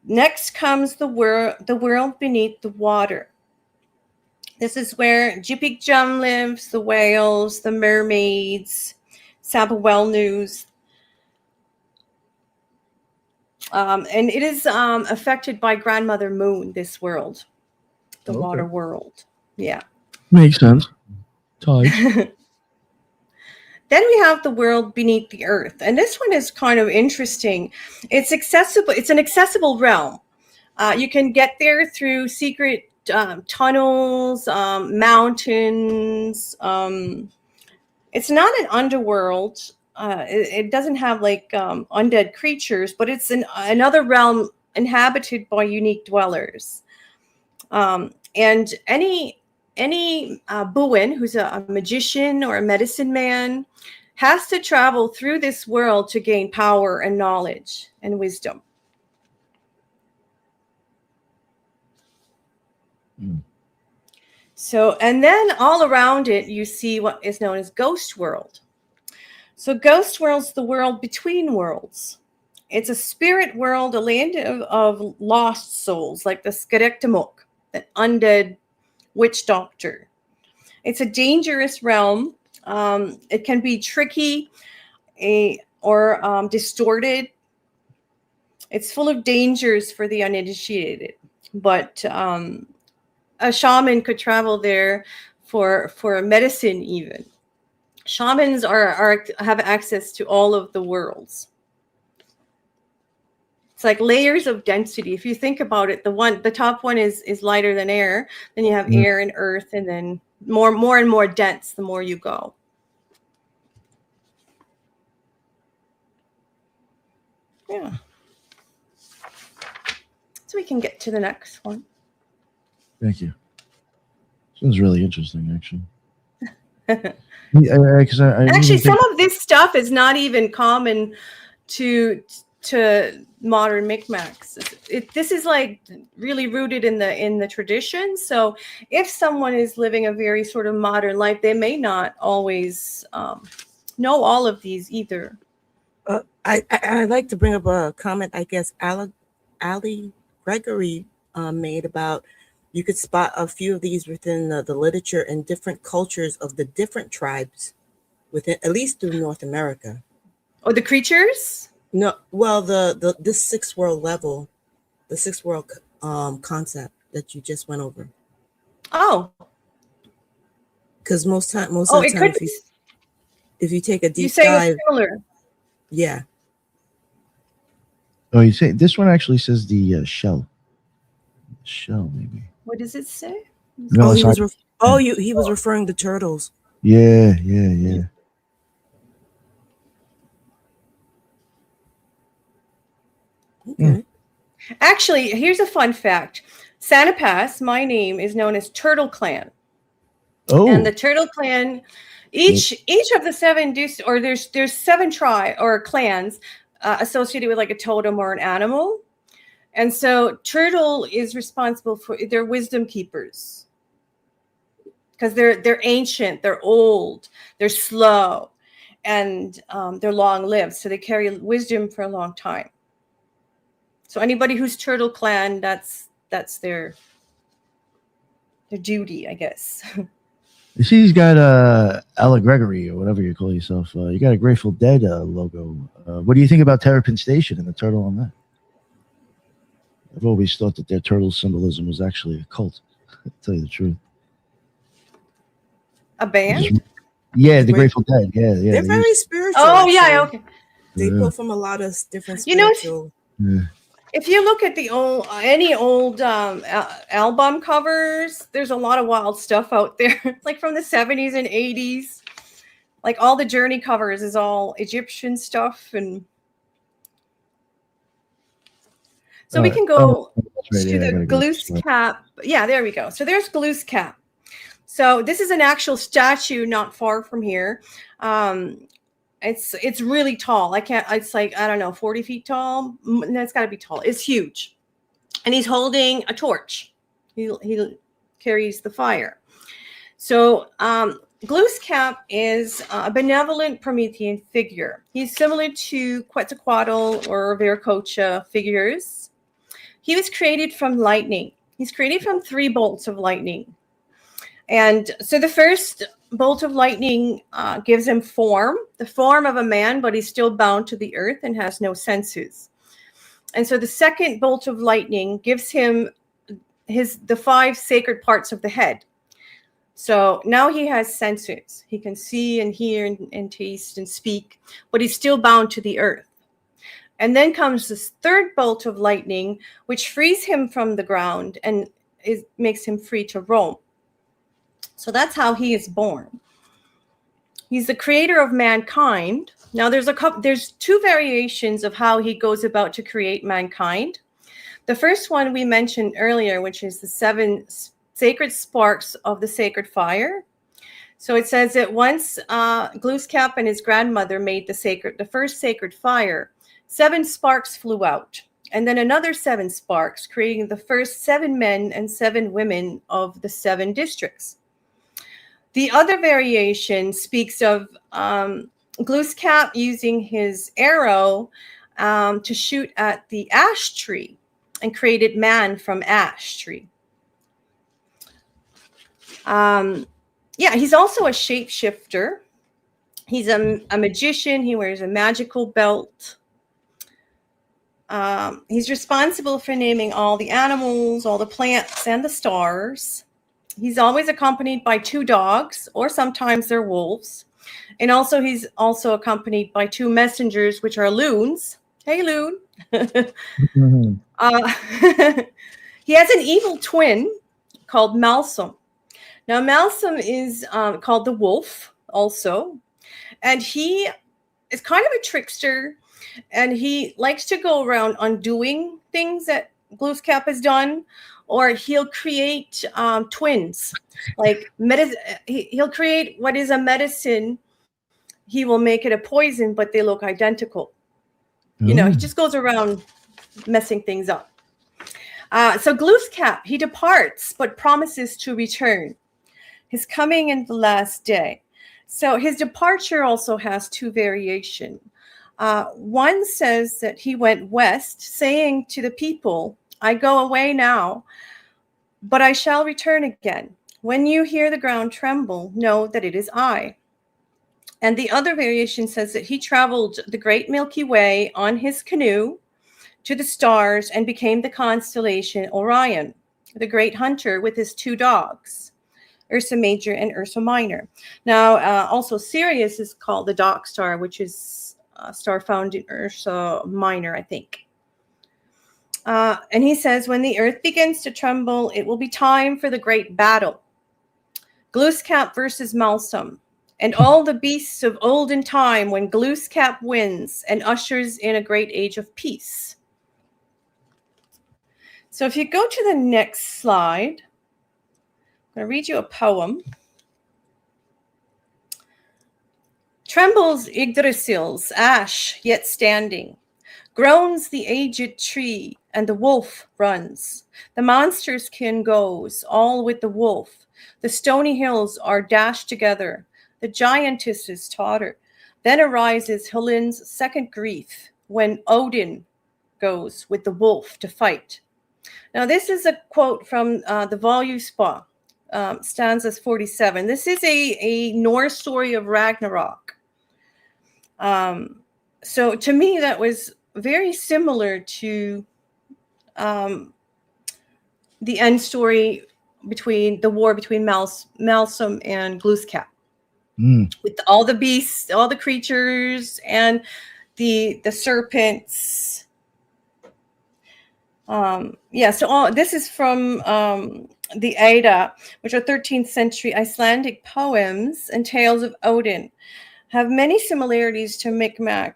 Next comes the world beneath the water. This is where Jipik-Jum lives, the whales, the mermaids, Sabuwelnus. And it is affected by Grandmother Moon, this world, the Okay. water world. Yeah. Makes sense. Tides. Then we have the world beneath the earth. And this one is kind of interesting. It's accessible. It's an accessible realm. You can get there through secret tunnels, mountains. It's not an underworld. It doesn't have like undead creatures, but it's another realm inhabited by unique dwellers. And any Buin, who's a magician or a medicine man, has to travel through this world to gain power and knowledge and wisdom. So, and then all around it, you see what is known as Ghost World. So Ghost World's the world between worlds. It's a spirit world, a land of lost souls, like the Skerektamuk, the undead witch doctor. It's a dangerous realm. It can be tricky or distorted. It's full of dangers for the uninitiated. But a shaman could travel there for medicine even. Shamans have access to all of the worlds. It's like layers of density. If you think about it, the top one is lighter than air. Then you have air and earth, and then more and more dense the more you go. Yeah. So we can get to the next one. Thank you. Sounds really interesting, actually. Actually, some of this stuff is not even common to modern Micmacs. This is like really rooted in the tradition. So if someone is living a very sort of modern life, they may not always know all of these either. I'd like to bring up a comment, I guess, Ali Gregory made about you could spot a few of these within the literature and different cultures of the different tribes within, at least through North America. Oh, the creatures? No, well, this sixth world level, the sixth world concept that you just went over. Oh, because most of the time, if you take a deep dive, similar. Yeah. Oh, you say this one actually says the shell. Shell, maybe. What does it say? No, he was referring to turtles. Yeah. Okay. Actually, here's a fun fact. Santa Pass, my name, is known as Turtle Clan. Oh. And the Turtle Clan, each of the seven there's seven tribes or clans associated with like a totem or an animal. And so Turtle is responsible for their wisdom keepers. Because they're ancient, they're old, they're slow, and they're long lived. So they carry wisdom for a long time. So anybody who's Turtle Clan, that's their duty, I guess. You see, he's got Ala Gregory or whatever you call yourself. You got a Grateful Dead logo. What do you think about Terrapin Station and the turtle on that? I've always thought that their turtle symbolism was actually a cult. To tell you the truth. A band? Yeah, the Grateful Dead. Yeah. They're very spiritual. Oh, yeah, okay. They pull from a lot of different spiritual. If you look at any old album covers, there's a lot of wild stuff out there, like from the 70s and 80s. Like all the Journey covers is all Egyptian stuff, and so we can go to the Glooscap. Yeah, there we go. So there's Glooscap. So this is an actual statue not far from here. It's really tall. It's like, I don't know, 40 feet tall. That's got to be tall. It's huge. And he's holding a torch. He carries the fire. So Glooscap is a benevolent Promethean figure. He's similar to Quetzalcoatl or Viracocha figures. He was created from lightning. He's created from 3 bolts of lightning. And so the first bolt of lightning gives him the form of a man, but he's still bound to the earth and has no senses. And so the second bolt of lightning gives him the 5 sacred parts of the head. So now he has senses. He can see and hear and taste and speak, but he's still bound to the earth. And then comes this third bolt of lightning, which frees him from the ground and makes him free to roam. So that's how he is born. He's the creator of mankind. Now there's 2 variations of how he goes about to create mankind. The first one we mentioned earlier, which is the 7 sacred sparks of the sacred fire. So it says that once Glooskap and his grandmother made the first sacred fire, 7 sparks flew out, and then another 7 sparks, creating the first 7 men and 7 women of the 7 districts. The other variation speaks of Glooskap using his arrow to shoot at the ash tree and created man from ash tree. He's also a shapeshifter. He's a magician. He wears a magical belt. He's responsible for naming all the animals, all the plants, and the stars. He's always accompanied by 2 dogs, or sometimes they're wolves. And also he's also accompanied by 2 messengers, which are loons. Hey, loon. Mhm. He has an evil twin called Malsum. Now, Malsum is called the wolf also. And he is kind of a trickster. And he likes to go around undoing things that Glooskap has done. Or he'll create twins. Like he'll create what is a medicine. He will make it a poison, but they look identical. You know, he just goes around messing things up. So Glooskap, he departs, but promises to return. His coming in the last day. So his departure also has 2 variations. One says that he went west, saying to the people, I go away now, but I shall return again. When you hear the ground tremble, know that it is I. And the other variation says that he traveled the great Milky Way on his canoe to the stars and became the constellation Orion, the great hunter with his 2 dogs, Ursa Major and Ursa Minor. Now, also Sirius is called the Dark Star, which is a star found in Ursa Minor, I think. And he says, when the earth begins to tremble, it will be time for the great battle. Glooskap versus Malsum, and all the beasts of olden time when Glooskap wins and ushers in a great age of peace. So if you go to the next slide, I'm going to read you a poem. Trembles Yggdrasil's ash yet standing. Groans the aged tree, and the wolf runs. The monster's kin goes, all with the wolf. The stony hills are dashed together. The giantesses totter. Then arises Helin's second grief, when Odin goes with the wolf to fight. Now, this is a quote from the Voluspa, stanzas 47. This is a Norse story of Ragnarok. So to me, that was very similar to the end story between the war between Malsum and Glooskap, with all the beasts, all the creatures, and the serpents. So this is from the Edda, which are 13th century Icelandic poems and tales of Odin. Have many similarities to Mi'kmaq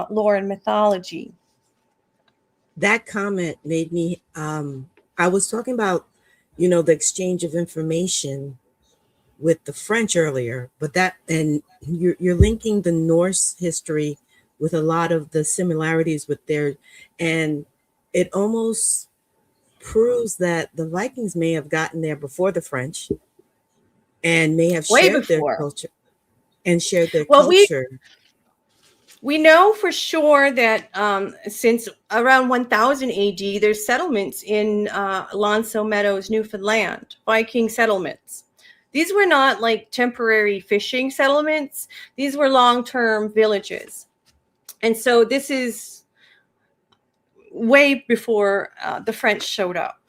lore and mythology. That comment made me, I was talking about, the exchange of information with the French earlier, but you're linking the Norse history with a lot of the similarities with and it almost proves that the Vikings may have gotten there before the French and may have shared their culture. We know for sure that since around 1000 AD, there's settlements in L'Anse Meadows, Newfoundland, Viking settlements. These were not like temporary fishing settlements. These were long-term villages. And so this is way before the French showed up.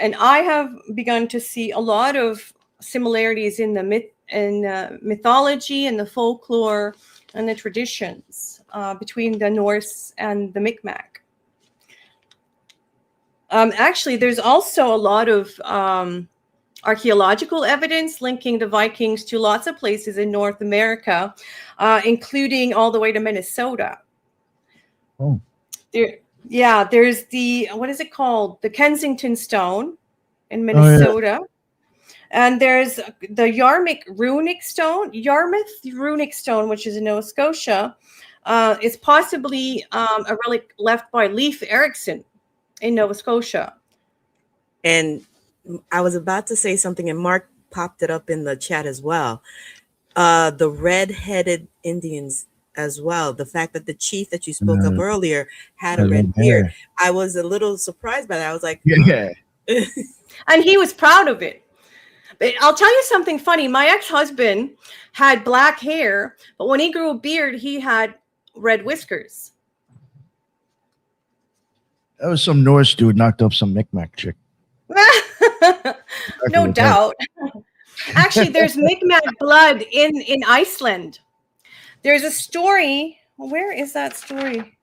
And I have begun to see a lot of similarities in the mythology and the folklore and the traditions between the Norse and the Mi'kmaq. Actually, there's also a lot of archaeological evidence linking the Vikings to lots of places in North America, including all the way to Minnesota. Oh. There's the, what is it called? The Kensington Stone in Minnesota. Oh, yeah. And there's the Yarmouth Runic Stone, which is in Nova Scotia. Is possibly a relic left by Leif Erikson in Nova Scotia. And I was about to say something, and Mark popped it up in the chat as well. The red-headed Indians as well. The fact that the chief that you spoke of earlier had a red beard. I was a little surprised by that. I was like, yeah. And he was proud of it. But I'll tell you something funny. My ex-husband had black hair, but when he grew a beard, he had red whiskers. That was some Norse dude knocked up some Mi'kmaq chick. No doubt. Actually, there's Mi'kmaq blood in Iceland. There's a story. Where is that story?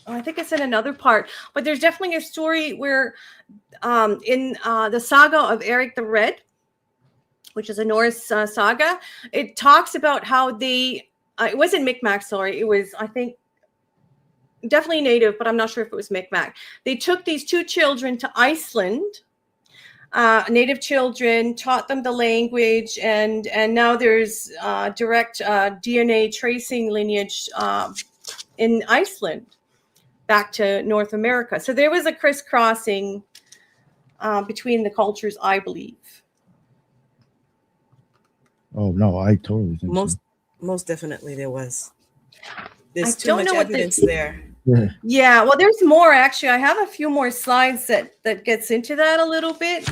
Oh, I think it's in another part. But there's definitely a story where in the saga of Eric the Red, which is a Norse saga, it talks about how they, it wasn't Mi'kmaq, sorry. It was, I think, definitely native, but I'm not sure if it was Mi'kmaq. They took these two children to Iceland, native children, taught them the language, and now there's direct DNA tracing lineage in Iceland back to North America. So there was a crisscrossing between the cultures, I believe. Oh no, I totally think most definitely there was. There's too much evidence there. Yeah, well, there's more actually. I have a few more slides that gets into that a little bit.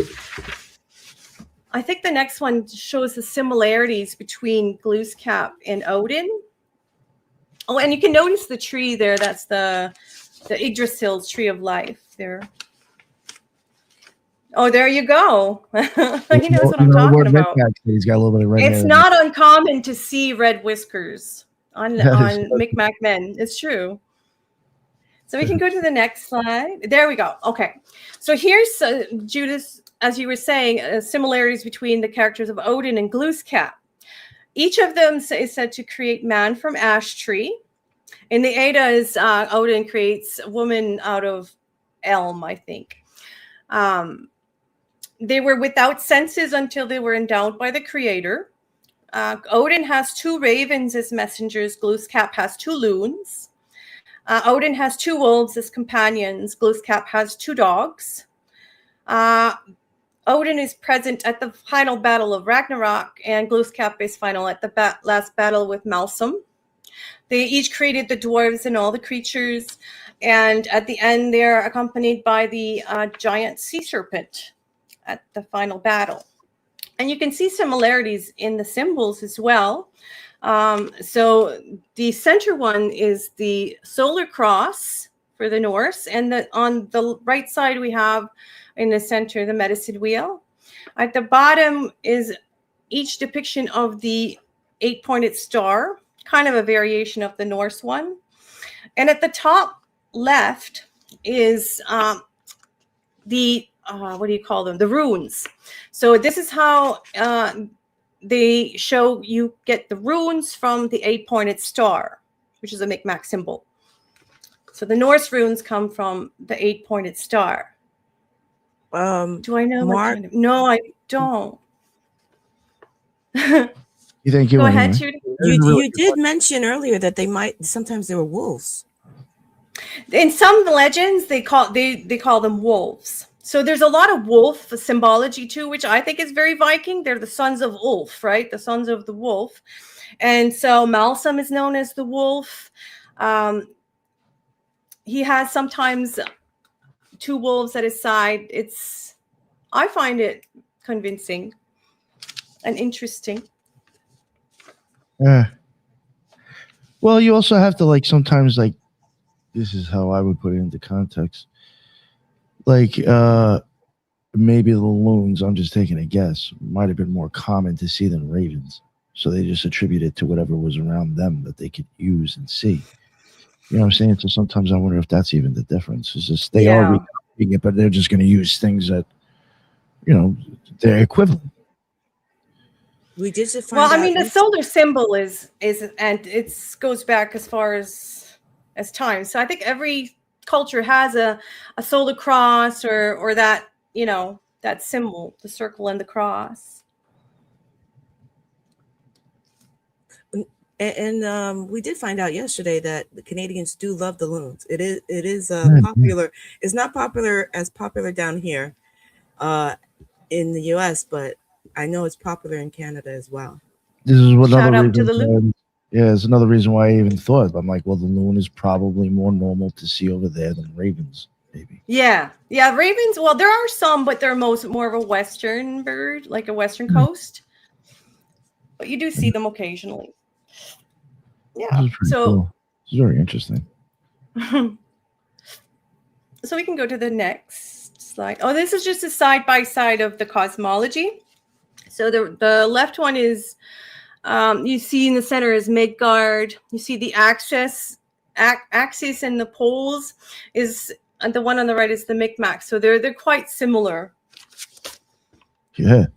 I think the next one shows the similarities between Glooskap and Odin. Oh, and you can notice the tree there. That's the Yggdrasil's tree of life there. Oh, there you go. He knows what I'm talking about. He's got a little bit of red hair. It's not uncommon to see red whiskers on Mi'kmaq men. It's true. So we can go to the next slide. There we go. Okay. So here's Judith, as you were saying, similarities between the characters of Odin and Glooskap. Each of them is said to create man from ash tree. In the Eddas, Odin creates a woman out of elm, I think. They were without senses until they were endowed by the creator. Odin has two ravens as messengers. Glooskap has two loons. Odin has two wolves as companions. Glooskap has two dogs. Odin is present at the final battle of Ragnarok, and Glooskap is final at the last battle with Malsum. They each created the dwarves and all the creatures, and at the end, they're accompanied by the giant sea serpent at the final battle. And you can see similarities in the symbols as well. So the center one is the solar cross for the Norse, and on the right side we have in the center the medicine wheel. At the bottom is each depiction of the 8-pointed star, kind of a variation of the Norse one. And at the top left is the what do you call them? The runes. So this is how they show you get the runes from the 8-pointed star, which is a Mi'kmaq symbol. So the Norse runes come from the 8-pointed star. Do I know? Mark? No, I don't. You think you go ahead, Judy? You did mention earlier that sometimes they were wolves. In some legends, they call them wolves. So there's a lot of wolf symbology too, which I think is very Viking. They're the sons of Ulf, right? The sons of the wolf. And so Malsum is known as the wolf. He has sometimes two wolves at his side. I find it convincing and interesting. Yeah. Well, you also have to sometimes this is how I would put it into context. Like maybe the loons, I'm just taking a guess, might have been more common to see than ravens. So they just attribute it to whatever was around them that they could use and see. You know what I'm saying? So sometimes I wonder if that's even the difference. It's just they are reading it, but they're just going to use things that, they're equivalent. We did just find Well, I out mean, the solar symbol is, and it goes back as far as time. So I think every culture has a solar cross or that, that symbol, the circle and the cross. And we did find out yesterday that the Canadians do love the loons. It is popular. It's not as popular down here in the US, but I know it's popular in Canada as well. This is another Shout out reason. to the loon. Yeah, it's another reason why I even thought. I'm like, well, the loon is probably more normal to see over there than ravens, maybe. Yeah, ravens. Well, there are some, but they're more of a western bird, like a western coast. But you do see them occasionally. Yeah. This is pretty cool. It's very interesting. So we can go to the next slide. Oh, this is just a side by side of the cosmology. So the left one is, you see in the center is Midgard. You see the axis and the poles is, and the one on the right is the Micmac. So they're quite similar. Yeah.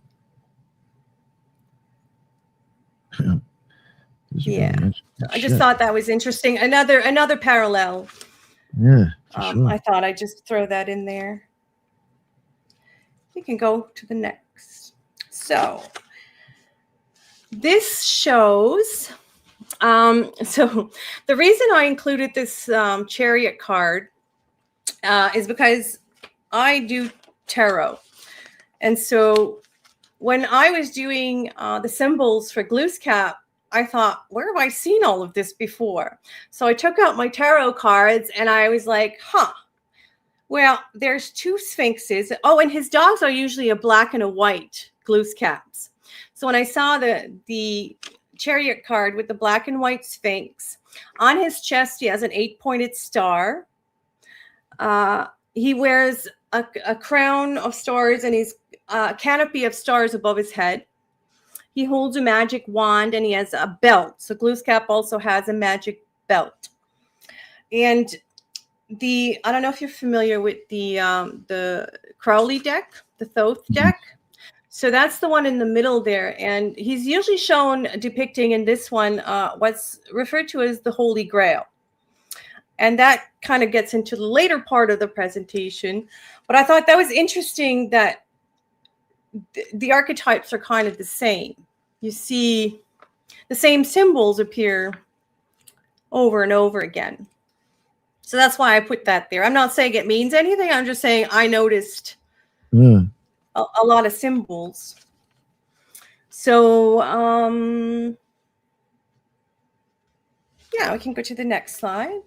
Yeah. I just thought that was interesting. Another parallel. Yeah. Sure. I thought I'd just throw that in there. We can go to the next. So this shows, so the reason I included this chariot card is because I do tarot. And so when I was doing the symbols for Glooskap, I thought, where have I seen all of this before? So I took out my tarot cards and I was like, well, there's two sphinxes. Oh, and his dogs are usually a black and a white Glooskaps. So when I saw the chariot card with the black and white sphinx, on his chest, he has an 8-pointed star. He wears a crown of stars and he's a canopy of stars above his head. He holds a magic wand and he has a belt. So Glooskap also has a magic belt. And I don't know if you're familiar with the Crowley deck, the Thoth deck. So that's the one in the middle there. And he's usually shown depicting in this one what's referred to as the Holy Grail. And that kind of gets into the later part of the presentation. But I thought that was interesting that the archetypes are kind of the same. You see the same symbols appear over and over again. So that's why I put that there. I'm not saying it means anything. I'm just saying I noticed a lot of symbols. So, yeah, we can go to the next slide.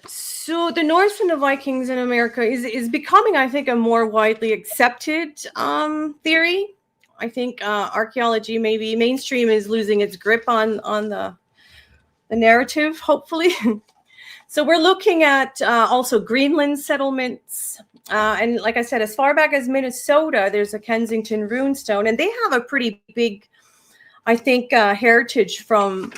So the Norse and the Vikings in America is becoming, I think, a more widely accepted theory. I think archaeology, maybe mainstream, is losing its grip on the narrative, hopefully. So we're looking at also Greenland settlements. And like I said, as far back as Minnesota, there's a Kensington runestone. And they have a pretty big, I think, heritage from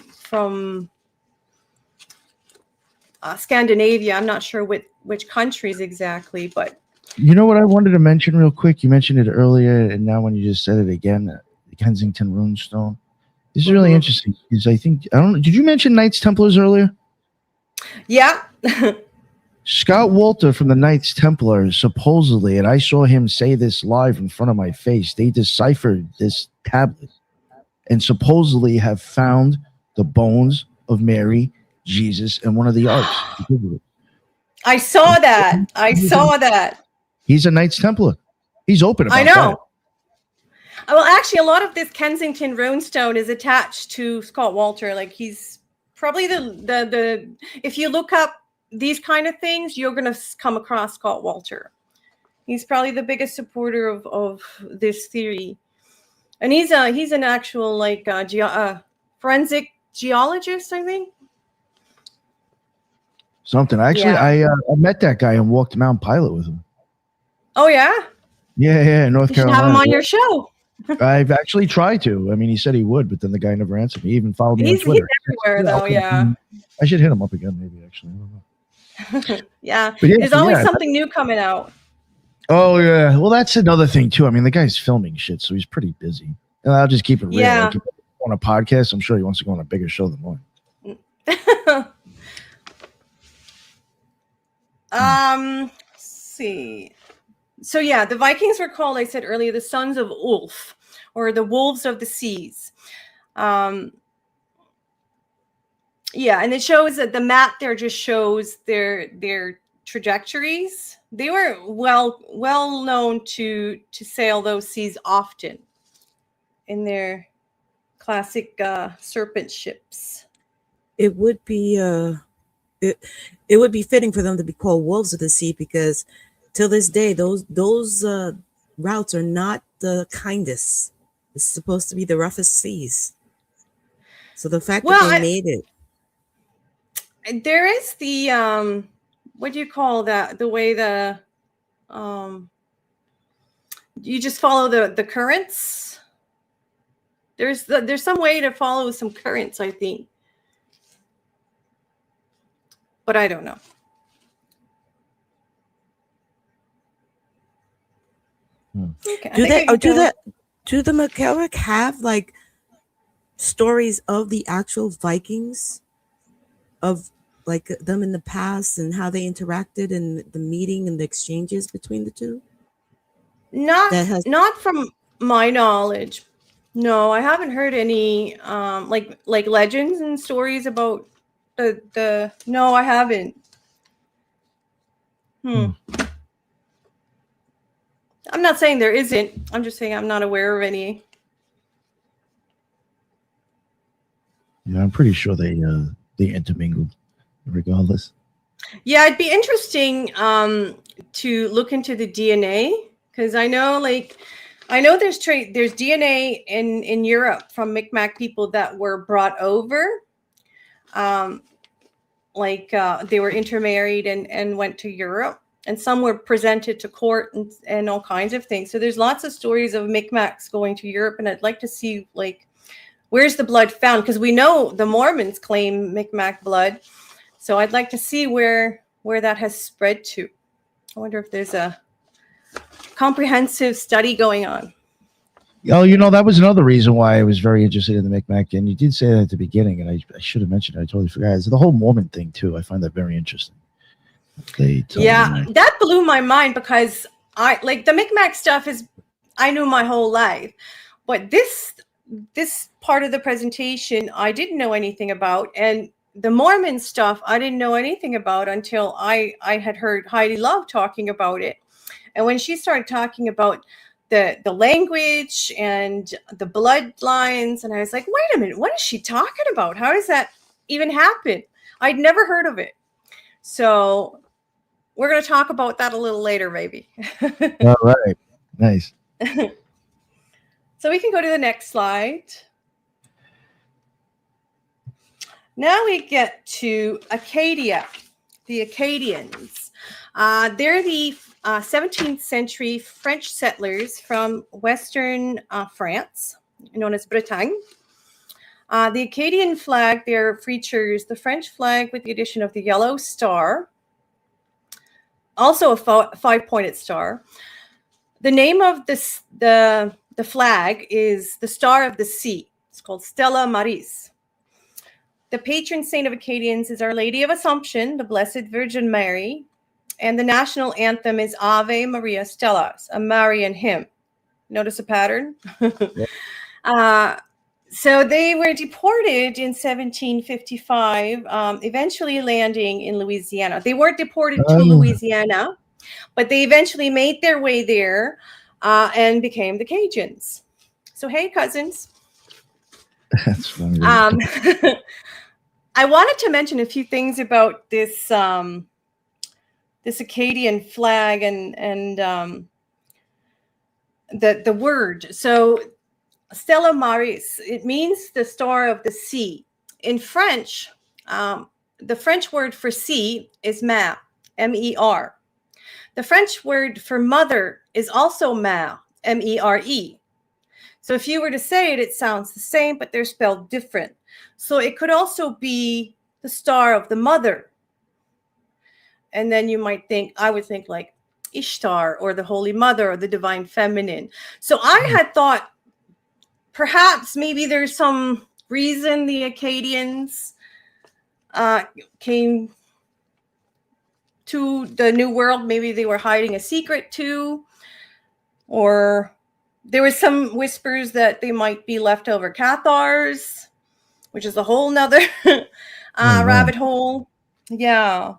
Scandinavia. I'm not sure which countries exactly, but you know what I wanted to mention real quick? You mentioned it earlier, and now when you just said it again, the Kensington runestone. This is really interesting because I don't know. Did you mention Knights Templars earlier? Yeah. Scott Walter from the Knights Templars supposedly, and I saw him say this live in front of my face, they deciphered this tablet and supposedly have found the bones of Mary, Jesus, and one of the arks. I saw that. He's a Knights Templar. He's open about I know. that. Well, actually, a lot of this Kensington runestone is attached to Scott Walter. Like, he's probably the if you look up these kind of things, you're going to come across Scott Walter. He's probably the biggest supporter of this theory. And he's an actual forensic geologist, I think. something. Actually, Yeah. I met that guy and walked Mount Pilot with him. Oh yeah. Yeah, North You should Carolina. have him on your show. I've actually tried to. I mean, he said he would, but then the guy never answered me. He even followed me on He's Twitter. everywhere though. Yeah. I should hit him up again, maybe. Actually, I don't know. Yeah. But yeah, There's always something new coming out. Oh yeah. Well, that's another thing too. I mean, the guy's filming shit, so he's pretty busy. And I'll just keep it real. Yeah. Like, if he's on a podcast, I'm sure he wants to go on a bigger show than mine. Let's see. So yeah, the Vikings were called, I said earlier, the sons of Ulf, or the wolves of the seas. Yeah, and it shows that the map there just shows their trajectories. They were well known to sail those seas often in their classic serpent ships. It would be it would be fitting for them to be called wolves of the sea, because till this day those routes are not the kindest. It's supposed to be the roughest seas. So the fact that they made it. There is the what do you call that? The way the you just follow the currents. There's some way to follow some currents, I think. But I don't know. Okay, do the McKelrick have like stories of the actual Vikings, of like them in the past and how they interacted and the meeting and the exchanges between the two? Not from my knowledge. No, I haven't heard any like legends and stories about the no, I haven't. I'm not saying there isn't. I'm just saying I'm not aware of any. Yeah, I'm pretty sure they intermingled regardless. Yeah, it'd be interesting to look into the DNA, because I know there's DNA in Europe from Micmac people that were brought over. They were intermarried and went to Europe, and some were presented to court and all kinds of things. So there's lots of stories of Micmacs going to Europe, and I'd like to see where's the blood found, because we know the Mormons claim Micmac blood. So I'd like to see where that has spread to. I wonder if there's a comprehensive study going on. Oh, that was another reason why I was very interested in the Micmac. And you did say that at the beginning, and I should have mentioned it. I totally forgot. It's the whole Mormon thing, too. I find that very interesting. That blew my mind, because the Micmac stuff I knew my whole life. But this part of the presentation, I didn't know anything about. And the Mormon stuff, I didn't know anything about until I had heard Heidi Love talking about it. And when she started talking about the language and the bloodlines, and I was like, wait a minute, what is she talking about? How does that even happen? I'd never heard of it. So we're going to talk about that a little later, maybe. All right. Nice. So we can go to the next slide. Now we get to Acadia, the Acadians. They're the 17th century French settlers from Western France, known as Bretagne. The Acadian flag there features the French flag with the addition of the yellow star, also a five-pointed star. The name of the flag is the Star of the Sea. It's called Stella Maris. The patron saint of Acadians is Our Lady of Assumption, the Blessed Virgin Mary, and the national anthem is Ave Maria Stellas, a Marian hymn. Notice a pattern? So they were deported in 1755, eventually landing in Louisiana. They weren't deported to Louisiana, but they eventually made their way there and became the Cajuns. So, hey, cousins. That's funny. I wanted to mention a few things about this this Acadian flag and the word. So Stella Maris, it means the star of the sea. In French, the French word for sea is mère, M-E-R. The French word for mother is also mère, M-E-R-E. So if you were to say it, it sounds the same, but they're spelled different. So it could also be the star of the mother. And then you might think, I would think like Ishtar or the Holy Mother or the Divine Feminine. So I had thought perhaps maybe there's some reason the Akkadians came to the New World. Maybe they were hiding a secret too, or there was some whispers that they might be leftover Cathars, which is a whole nother rabbit hole. Yeah.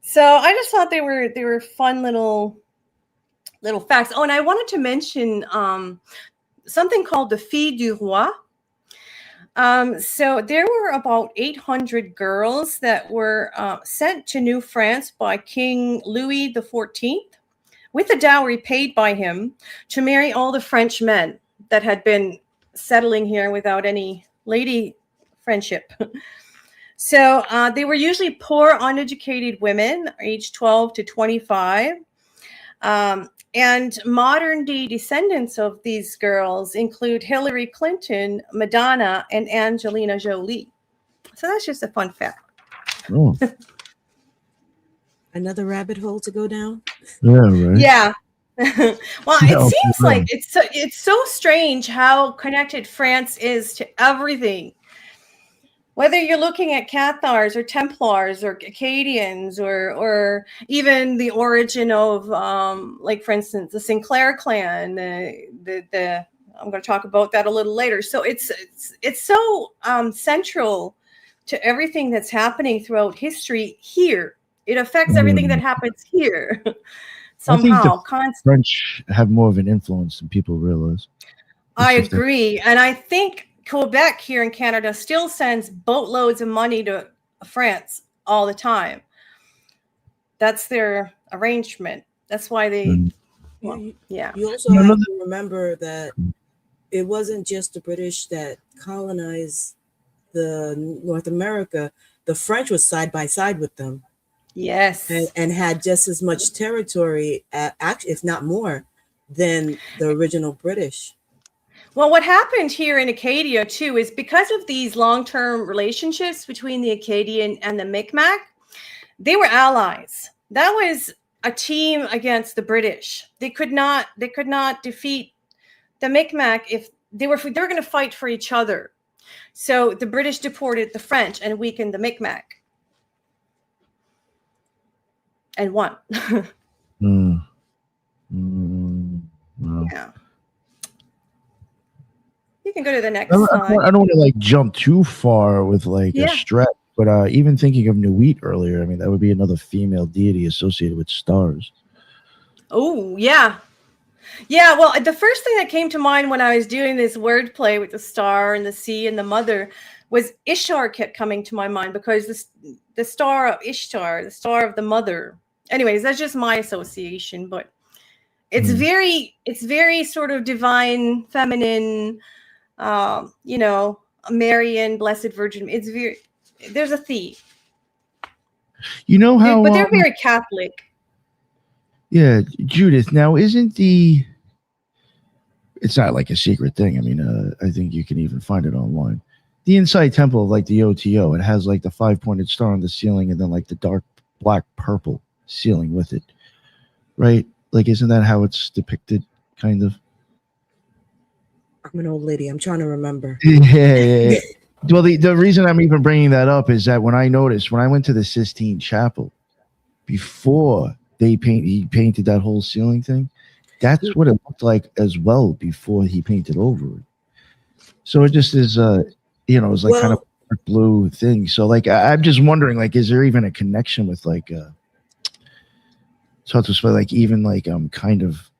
So I just thought they were fun little facts. Oh, and I wanted to mention something called the Filles du Roi. So there were about 800 girls that were sent to New France by King Louis XIV with a dowry paid by him to marry all the French men that had been settling here without any lady friendship. So they were usually poor, uneducated women, aged 12 to 25. And modern day descendants of these girls include Hillary Clinton, Madonna, and Angelina Jolie. So that's just a fun fact. Oh. Another rabbit hole to go down. Yeah, right. Yeah. Well, Yeah, it seems yeah. like it's so strange how connected France is to everything. Whether you're looking at Cathars or Templars or Acadians or even the origin of, like, for instance, the Sinclair clan, the I'm going to talk about that a little later. So it's so central to everything that's happening throughout history here. It affects everything that happens here somehow. French have more of an influence than people realize. I agree. And I think Quebec here in Canada still sends boatloads of money to France all the time. That's their arrangement. That's why they, yeah. You also have to remember that it wasn't just the British that colonized the North America. The French was side by side with them. Yes. And had just as much territory, if not more, than the original British. Well, what happened here in Acadia, too, is because of these long-term relationships between the Acadian and the Mi'kmaq, they were allies. That was a team against the British. They could not defeat the Mi'kmaq if they were going to fight for each other. So the British deported the French and weakened the Mi'kmaq. And won. Wow. Yeah. You can go to the next slide. slide. I don't want to like jump too far with like a stretch, but even thinking of Nuit earlier, I mean, that would be another female deity associated with stars. Oh, yeah. Yeah, well, the first thing that came to mind when I was doing this wordplay with the star and the sea and the mother was Ishtar kept coming to my mind because the star of Ishtar, the star of the mother. Anyways, that's just my association, but it's very sort of divine, feminine, Marian, Blessed Virgin. It's there's a theme. You know how, but they're very Catholic. Yeah, Judith. Now, it's not like a secret thing. I mean, I think you can even find it online. The inside temple of like the OTO, it has like the 5-pointed star on the ceiling and then like the dark black purple ceiling with it, right? Like, isn't that how it's depicted, kind of? I'm an old lady. I'm trying to remember. Yeah. Well, the reason I'm even bringing that up is that when I went to the Sistine Chapel, before he painted that whole ceiling thing, that's what it looked like as well before he painted over it. So it just is, it's like kind of a blue thing. So like, I'm just wondering, like, is there even a connection with like, so to speak, like even like kind of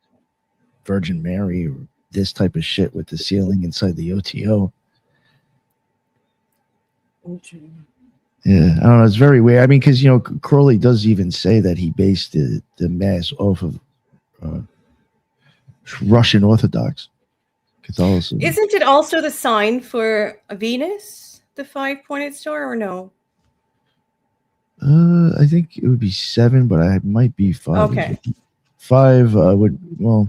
Virgin Mary or this type of shit with the ceiling inside the OTO? Okay. Yeah, I don't know. It's very weird. I mean, because Crowley does even say that he based the mass off of Russian Orthodox Catholicism. Isn't it also the sign for Venus, the 5-pointed star, or no? I think it would be 7, but I might be 5. Okay. 5 would, well,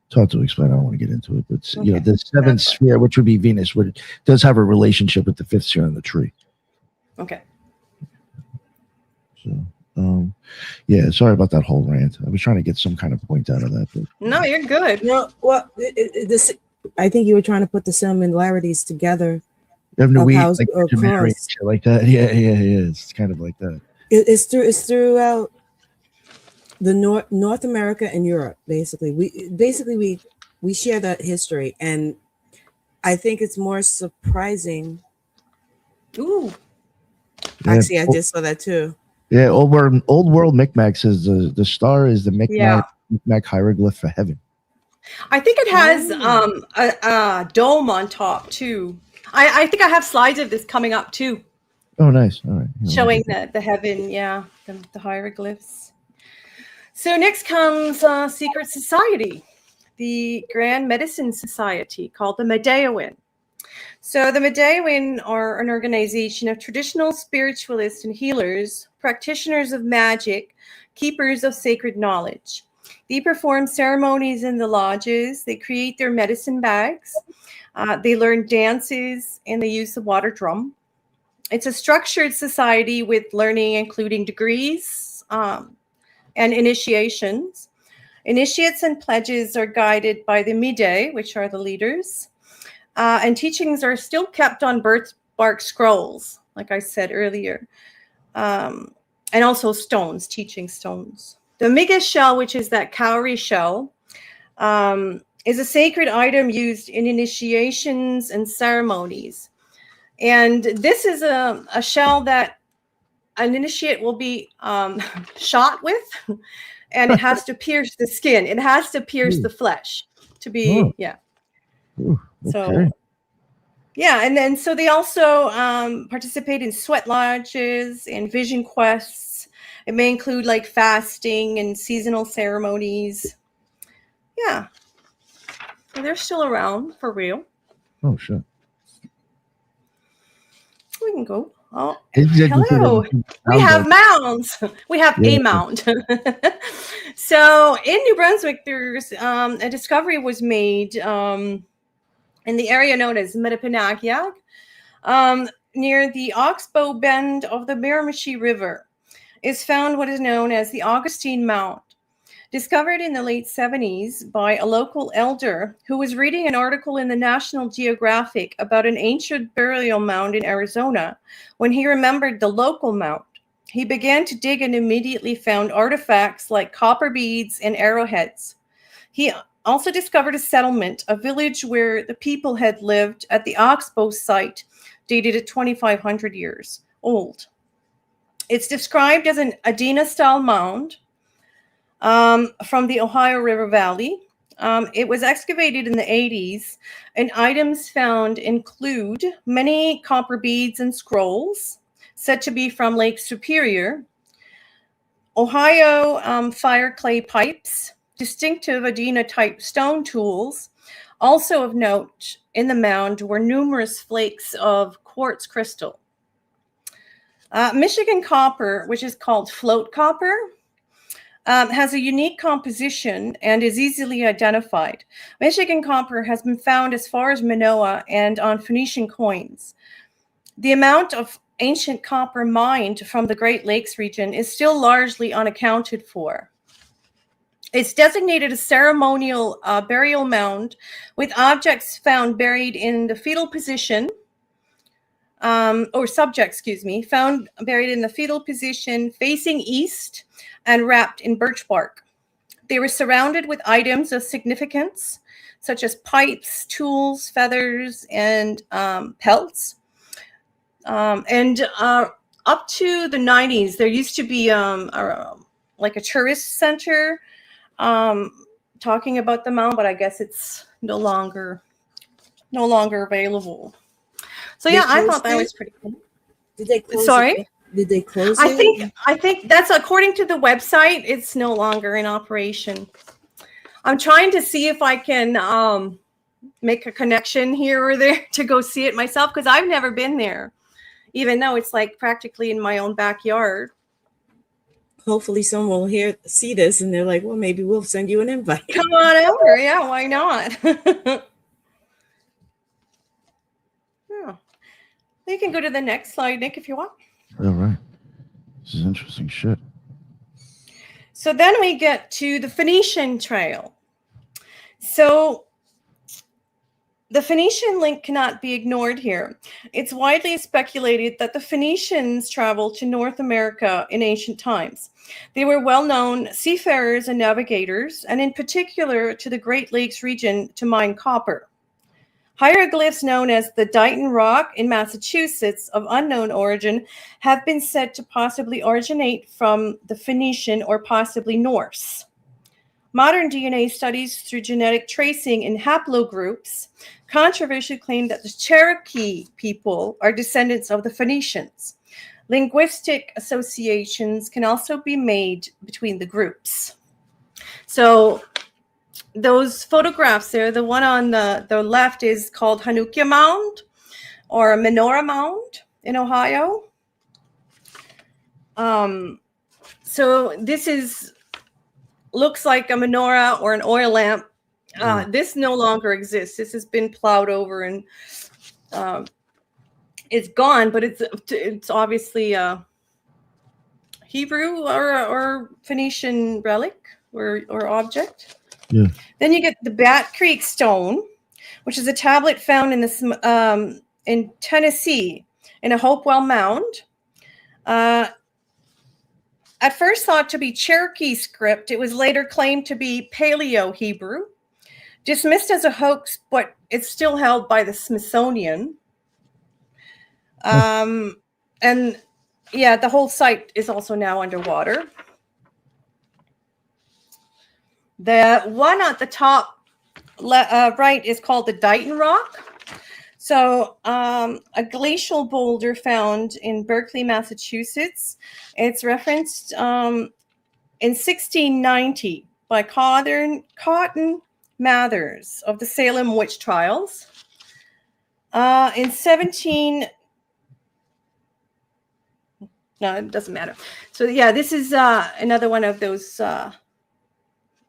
it's hard to explain. I don't want to get into it, but you know, Okay. the 7th sphere, which would be Venus, does have a relationship with the 5th sphere in the tree. Okay. So, yeah, sorry about that whole rant. I was trying to get some kind of point out of that, but No, you're good. No, well, this I think you were trying to put the similarities together. we how like across. documentary and shit like that. Yeah. It's kind of like that. It's throughout the North America and Europe. Basically, we share that history, and I think it's more surprising. Ooh. Yeah. Actually, I just saw that too. Yeah, old world Micmac says the star is the Micmac hieroglyph for heaven. I think it has a dome on top too. I think I have slides of this coming up too. Oh, nice. All right. Showing the heaven, the hieroglyphs. So next comes secret society, the Grand Medicine Society, called the Medewin. So the Medewin are an organization of traditional spiritualists and healers, practitioners of magic, keepers of sacred knowledge. They perform ceremonies in the lodges. They create their medicine bags. They learn dances, and they use the water drum. It's a structured society with learning, including degrees and initiations. Initiates and pledges are guided by the Mide, which are the leaders. And teachings are still kept on birthbark scrolls, like I said earlier. And also stones, teaching stones. The Miga shell, which is that cowrie shell, is a sacred item used in initiations and ceremonies. And this is a shell that an initiate will be shot with, and it has to pierce the skin. It has to pierce the flesh to be, Ooh, okay. So, and then so they also participate in sweat lodges and vision quests. It may include like fasting and seasonal ceremonies. Yeah. So they're still around for real. Oh, shit. We can go. Oh, hello. We have mounds. We have a mound. So in New Brunswick, there's a discovery was made in the area known as Metapinagiag, near the Oxbow Bend of the Miramichi River. Is found what is known as the Augustine Mound. Discovered in the late 70s by a local elder who was reading an article in the National Geographic about an ancient burial mound in Arizona. When he remembered the local mound, he began to dig and immediately found artifacts like copper beads and arrowheads. He also discovered a settlement, a village where the people had lived at the Oxbow site, dated at 2,500 years old. It's described as an Adena-style mound from the Ohio River Valley. It was excavated in the 80s, and items found include many copper beads and scrolls, said to be from Lake Superior, Ohio fire clay pipes, distinctive Adena-type stone tools. Also of note in the mound were numerous flakes of quartz crystal. Michigan copper, which is called float copper, has a unique composition and is easily identified. Michigan copper has been found as far as Minoa and on Phoenician coins. The amount of ancient copper mined from the Great Lakes region is still largely unaccounted for. It's designated a ceremonial burial mound with objects found buried in the fetal position, found buried in the fetal position facing east and wrapped in birch bark. They were surrounded with items of significance, such as pipes, tools, feathers, and pelts. And up to the 90s, there used to be like a tourist center talking about the mound, but I guess it's no longer available. So yeah, I thought that was pretty cool. Did they close Sorry? it? Did they close it? I think that's according to the website. It's no longer in operation. I'm trying to see if I can make a connection here or there to go see it myself, because I've never been there, even though it's like practically in my own backyard. hopefully someone will see this and they're like, well, maybe we'll send you an invite. Come on over. Yeah, why not? Yeah. You can go to the next slide, Nick, if you want. All right. This is interesting shit. So then we get to the Phoenician Trail. So the Phoenician link cannot be ignored here. It's widely speculated that the Phoenicians traveled to North America in ancient times. They were well-known seafarers and navigators, and in particular to the Great Lakes region to mine copper. Hieroglyphs known as the Dighton Rock in Massachusetts of unknown origin have been said to possibly originate from the Phoenician or possibly Norse. Modern DNA studies through genetic tracing in haplogroups controversially claim that the Cherokee people are descendants of the Phoenicians. Linguistic associations can also be made between the groups. So those photographs there, the one on the left is called Hanukkah Mound or Menorah Mound in Ohio. So this looks like a menorah or an oil lamp. This no longer exists. This has been plowed over and it's gone, but it's obviously a Hebrew or Phoenician relic or object. Yeah. Then you get the Bat Creek Stone, which is a tablet found in Tennessee in a Hopewell Mound. At first thought to be Cherokee script, it was later claimed to be Paleo-Hebrew. Dismissed as a hoax, but it's still held by the Smithsonian. And yeah, the whole site is also now underwater. The one at the top right is called the Dighton Rock. So a glacial boulder found in Berkeley, Massachusetts. It's referenced in 1690 by Cotton Mathers of the Salem witch trials. In 17... No, it doesn't matter. So yeah, this is another one of those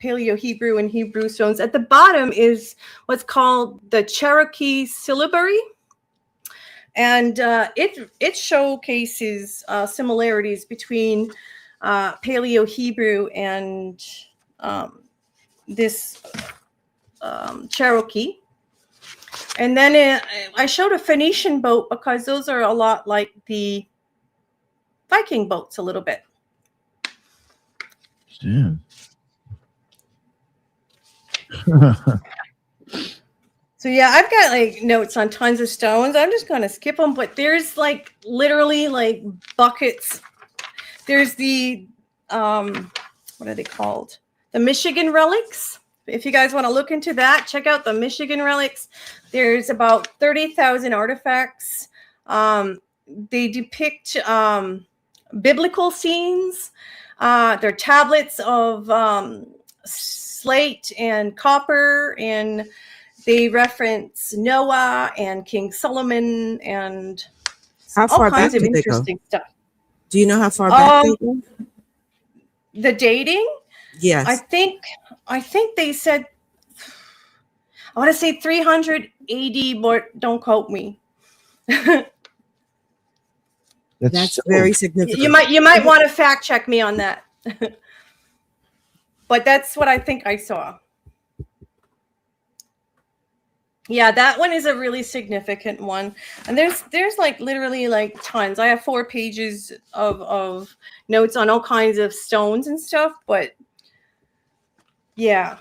Paleo-Hebrew and Hebrew stones. At the bottom is what's called the Cherokee syllabary. And it showcases similarities between Paleo-Hebrew and this Cherokee. And then I showed a Phoenician boat because those are a lot like the Viking boats a little bit. Yeah. So yeah, I've got like notes on tons of stones. I'm just going to skip them, but there's like literally like buckets. There's the what are they called? The Michigan relics. If you guys want to look into that, check out the Michigan relics. There's about 30,000 artifacts. They depict biblical scenes. They're tablets of slate and copper, and they reference Noah and King Solomon and how far all kinds back of did they interesting go? stuff. Do you know how far back they go? The dating? Yes. I think they said, I want to say 300 AD, but don't quote me. That's very significant. You might want to fact check me on that. But that's what I think I saw. Yeah, that one is a really significant one. And there's like literally like tons. I have 4 pages of notes on all kinds of stones and stuff, but yeah.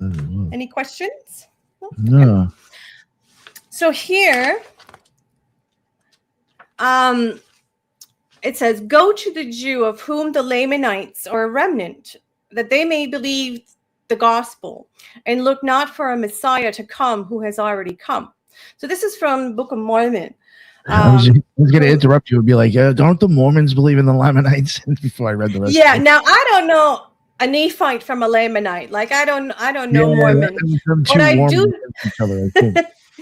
Any questions? No. Okay. So here, it says, go to the Jew of whom the Lamanites are a remnant, that they may believe the gospel, and look not for a Messiah to come who has already come. So this is from the Book of Mormon. I was going to interrupt you and be like, don't the Mormons believe in the Lamanites? Before I read the rest. Yeah, now I don't know a Nephite from a Lamanite. Like I don't know Mormon, but I do. Each other, I think.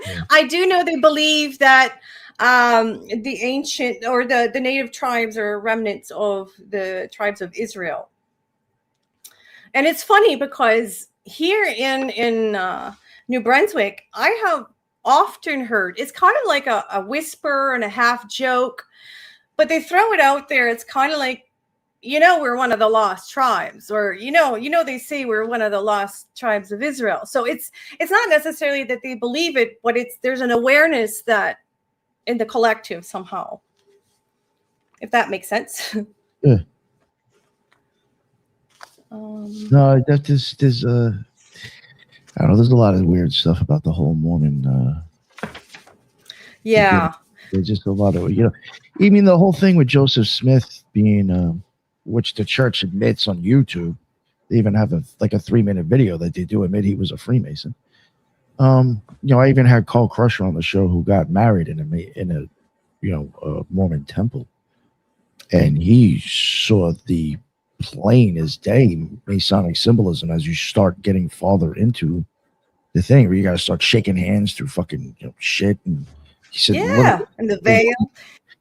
Yeah. I do know they believe that the ancient or the native tribes or remnants of the tribes of Israel. And it's funny because here in New Brunswick, I have often heard, it's kind of like a whisper and a half joke, but they throw it out there. It's kind of like, we're one of the lost tribes, or they say we're one of the lost tribes of Israel. So it's not necessarily that they believe it, but there's an awareness that in the collective somehow, if that makes sense. Yeah. No, there's I don't know. There's a lot of weird stuff about the whole Mormon. Yeah. There's just a lot of even the whole thing with Joseph Smith being, which the church admits on YouTube. They even have a 3-minute video that they do admit he was a Freemason. I even had Carl Crusher on the show who got married in a Mormon temple, and he saw the plain as day Masonic symbolism as you start getting farther into the thing where you got to start shaking hands through fucking shit. And he said, and the veil.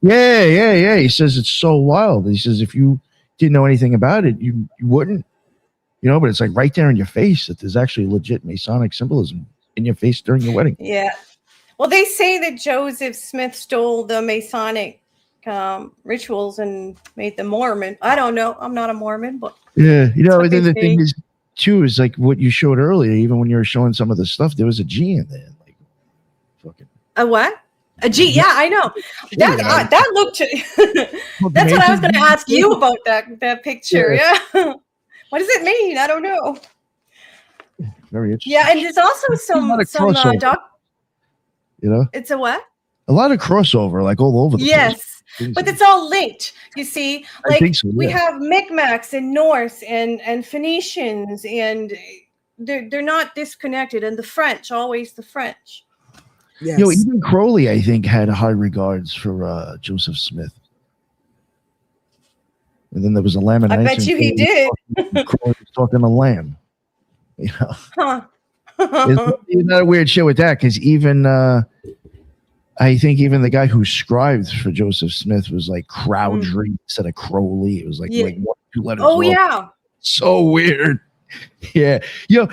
Yeah. He says it's so wild. He says if you didn't know anything about it, you wouldn't, but it's like right there in your face that there's actually legit Masonic symbolism in your face during your wedding. Yeah. Well, they say that Joseph Smith stole the Masonic rituals and made them Mormon. I don't know. I'm not a Mormon, but yeah, and then the thing is too is like what you showed earlier. Even when you were showing some of the stuff, there was a G in there, like fucking a what? A G? Yeah, I know. That looked. That's what I was going to ask you about that picture. Yeah. What does it mean? I don't know. Very interesting. Yeah, and there's also some It's a what? A lot of crossover, like all over the place. But it's all linked. You see, like we have Micmacs and Norse and Phoenicians, and they're not disconnected. And the French, always the French. Yes. Even Crowley, I think, had high regards for Joseph Smith. And then there was a Lamb. I bet you he did. Crowley was talking to Lamb. Huh. There's not a weird shit with that because even I think even the guy who scribed for Joseph Smith was like Crowdry instead of Crowley. It was like 1 or 2 letters. Oh yeah. So weird. Yeah.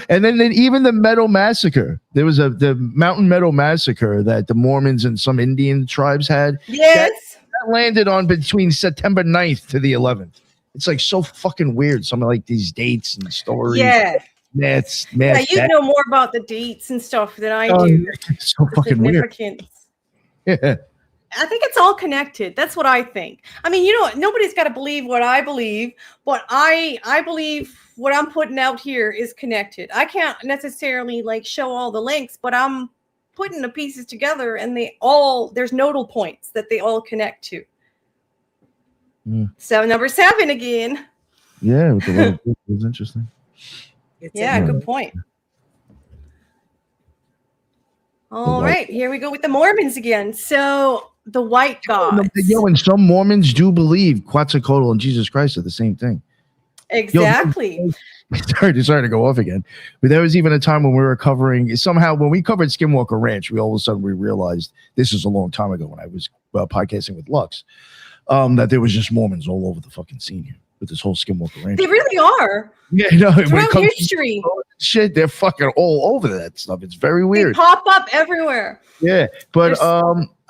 And then even the Meadow Massacre. There was the Mountain Meadow Massacre that the Mormons and some Indian tribes had. Yes. That landed on between September 9th to the 11th. It's like so fucking weird. Some of like these dates and stories. Yeah. You know more about the dates and stuff than I do. It's so fucking weird. Yeah. I think it's all connected. That's what I think. I mean, nobody's got to believe what I believe, but I believe what I'm putting out here is connected. I can't necessarily like show all the links, but I'm putting the pieces together and there's nodal points that they all connect to. So number 7 again. Yeah, with the little it was interesting. Good point. All right, here we go with the Mormons again. So the white gods. And some Mormons do believe Quetzalcoatl and Jesus Christ are the same thing. Exactly. Sorry to go off again, but there was even a time when we were covering somehow when we covered Skinwalker Ranch, we all of a sudden we realized this is a long time ago when I was podcasting with Lux, that there was just Mormons all over the fucking scene here with this whole Skinwalker Ranch. They really are. Yeah, throughout history. Shit, they're fucking all over that stuff. It's very weird. They pop up everywhere. Yeah, but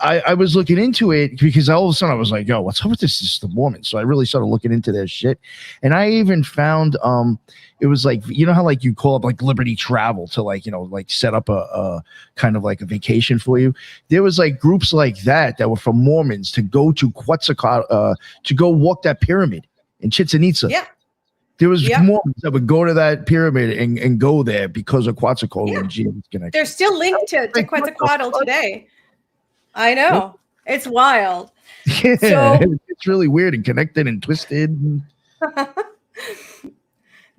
I was looking into it because all of a sudden I was like, yo, what's up with this? This is the Mormons. So I really started looking into their shit. And I even found it was like, how like you call up like Liberty Travel to like, like set up a kind of like a vacation for you. There was like groups like that were from Mormons to go to Quetzalcoatl, to go walk that pyramid in Chichen Itza. Yeah. There was Mormons that would go to that pyramid and go there because of Quetzalcoatl and Jesus connection. They're still linked to Quetzalcoatl today. I know. It's wild. Yeah, so, it's really weird and connected and twisted.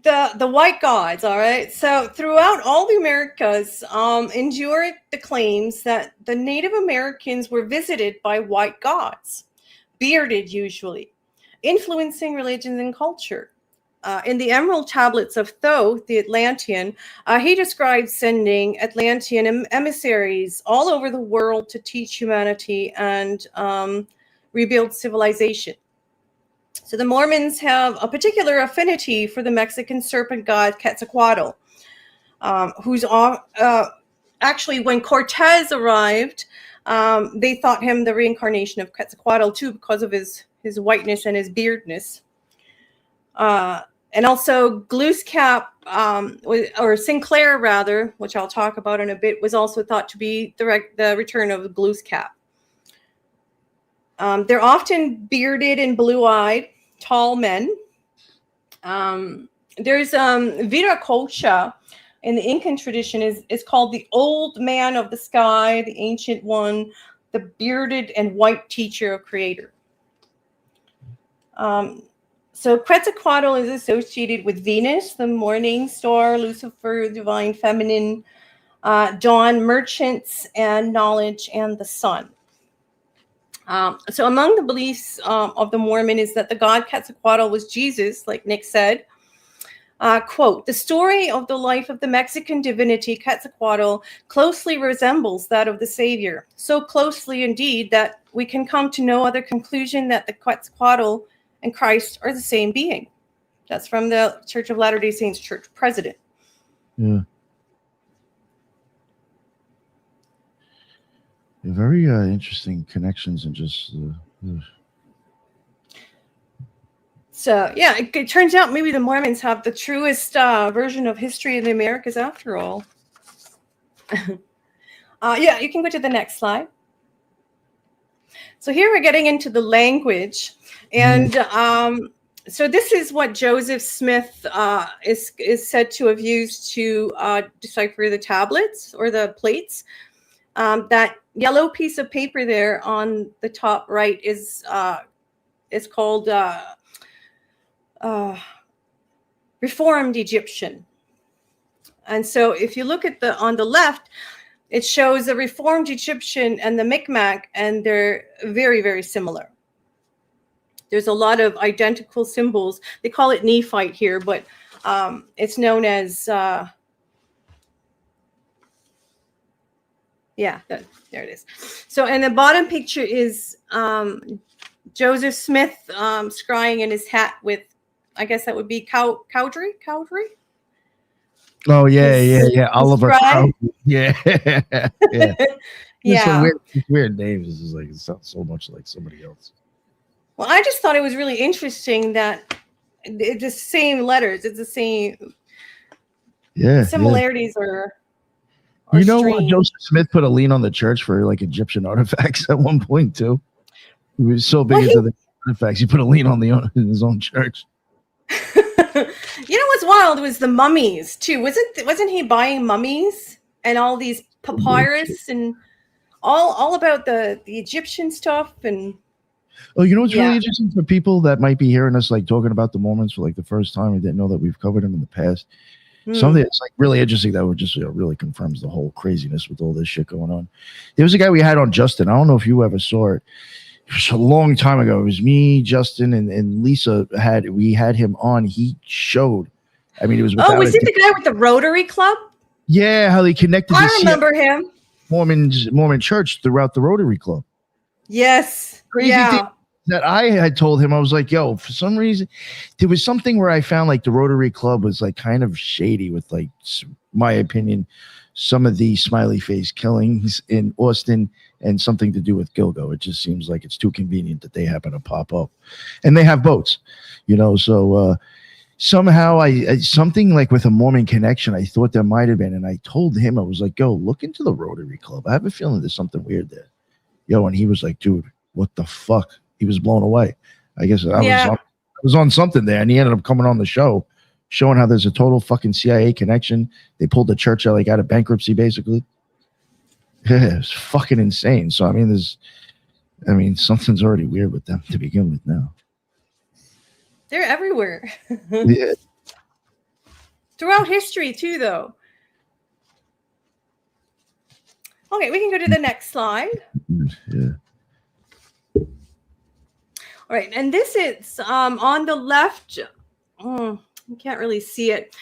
The white gods, all right? So throughout all the Americas, endured the claims that the Native Americans were visited by white gods, bearded usually, influencing religions and culture. in the Emerald Tablets of Thoth, the Atlantean, he describes sending Atlantean emissaries all over the world to teach humanity and rebuild civilization. So the Mormons have a particular affinity for the Mexican serpent god Quetzalcoatl, who's actually, when Cortez arrived, they thought him the reincarnation of Quetzalcoatl too, because of his whiteness and his beardness. And also Glooskap, or Sinclair rather, which I'll talk about in a bit, was also thought to be the return of Glooskap. They're often bearded and blue-eyed, tall men. There's Viracocha in the Incan tradition is called the Old Man of the Sky, the Ancient One, the bearded and white teacher of Creator. So Quetzalcoatl is associated with Venus, the morning star, Lucifer, divine feminine, dawn, merchants, and knowledge, and the sun. So among the beliefs of the Mormon is that the god Quetzalcoatl was Jesus, like Nick said. Quote, the story of the life of the Mexican divinity Quetzalcoatl closely resembles that of the Savior, so closely indeed that we can come to no other conclusion that the Quetzalcoatl and Christ are the same being. That's from the Church of Latter-day Saints Church President. Yeah. Very interesting connections and just. So, yeah, it turns out maybe the Mormons have the truest version of history in the Americas after all. Yeah, you can go to the next slide. So here we're getting into the language. And so this is what Joseph Smith is said to have used to decipher the tablets or the plates. That yellow piece of paper there on the top right is called Reformed Egyptian. And so if you look at on the left, it shows the Reformed Egyptian and the Micmac, and they're very, very similar. There's a lot of identical symbols. They call it Nephite here, but it's known as, yeah, there it is. So, and the bottom picture is Joseph Smith scrying in his hat with, I guess that would be Cowdrey? Oh, yeah. Oliver Cowdery. Yeah. Yeah. Yeah. It's weird names. This is like, it sounds so much like somebody else. Well, I just thought it was really interesting that it's the same letters. It's the same. Yeah. Similarities are you know what? strange. Joseph Smith put a lien on the church for like Egyptian artifacts at one point too. He was so big into the artifacts, he put a lien on in his own church. You know what's wild was the mummies too. Wasn't he buying mummies and all these papyrus and all about the Egyptian stuff? And oh, you know what's really interesting for people that might be hearing us like talking about the Mormons for like the first time and didn't know that we've covered them in the past. Something that's like really interesting that would just really confirms the whole craziness with all this shit going on. There was a guy we had on, Justin. I don't know if you ever saw it. It was a long time ago. It was me, Justin, and Lisa we had him on. He showed. I mean, it was. Oh, was he the guy with the Rotary Club? Yeah, how they connected. I remember him. Mormon Church throughout the Rotary Club. Yes. Crazy thing that I had told him, I was like, yo, for some reason, there was something where I found like the Rotary Club was like kind of shady with like, my opinion, some of the smiley face killings in Austin and something to do with Gilgo. It just seems like it's too convenient that they happen to pop up. And they have boats, you know, so somehow I something like with a Mormon connection, I thought there might have been. And I told him, I was like, yo, look into the Rotary Club. I have a feeling there's something weird there. Yo, and he was like, dude, what the fuck? He was blown away. I guess I was on something there, and he ended up coming on the show, showing how there's a total fucking CIA connection. They pulled the church out of bankruptcy, basically. Yeah, it's fucking insane. So I mean, something's already weird with them to begin with now. They're everywhere. Yeah. Throughout history too, though. Okay, we can go to the next slide. Yeah. All right, and this is on the left. You can't really see it.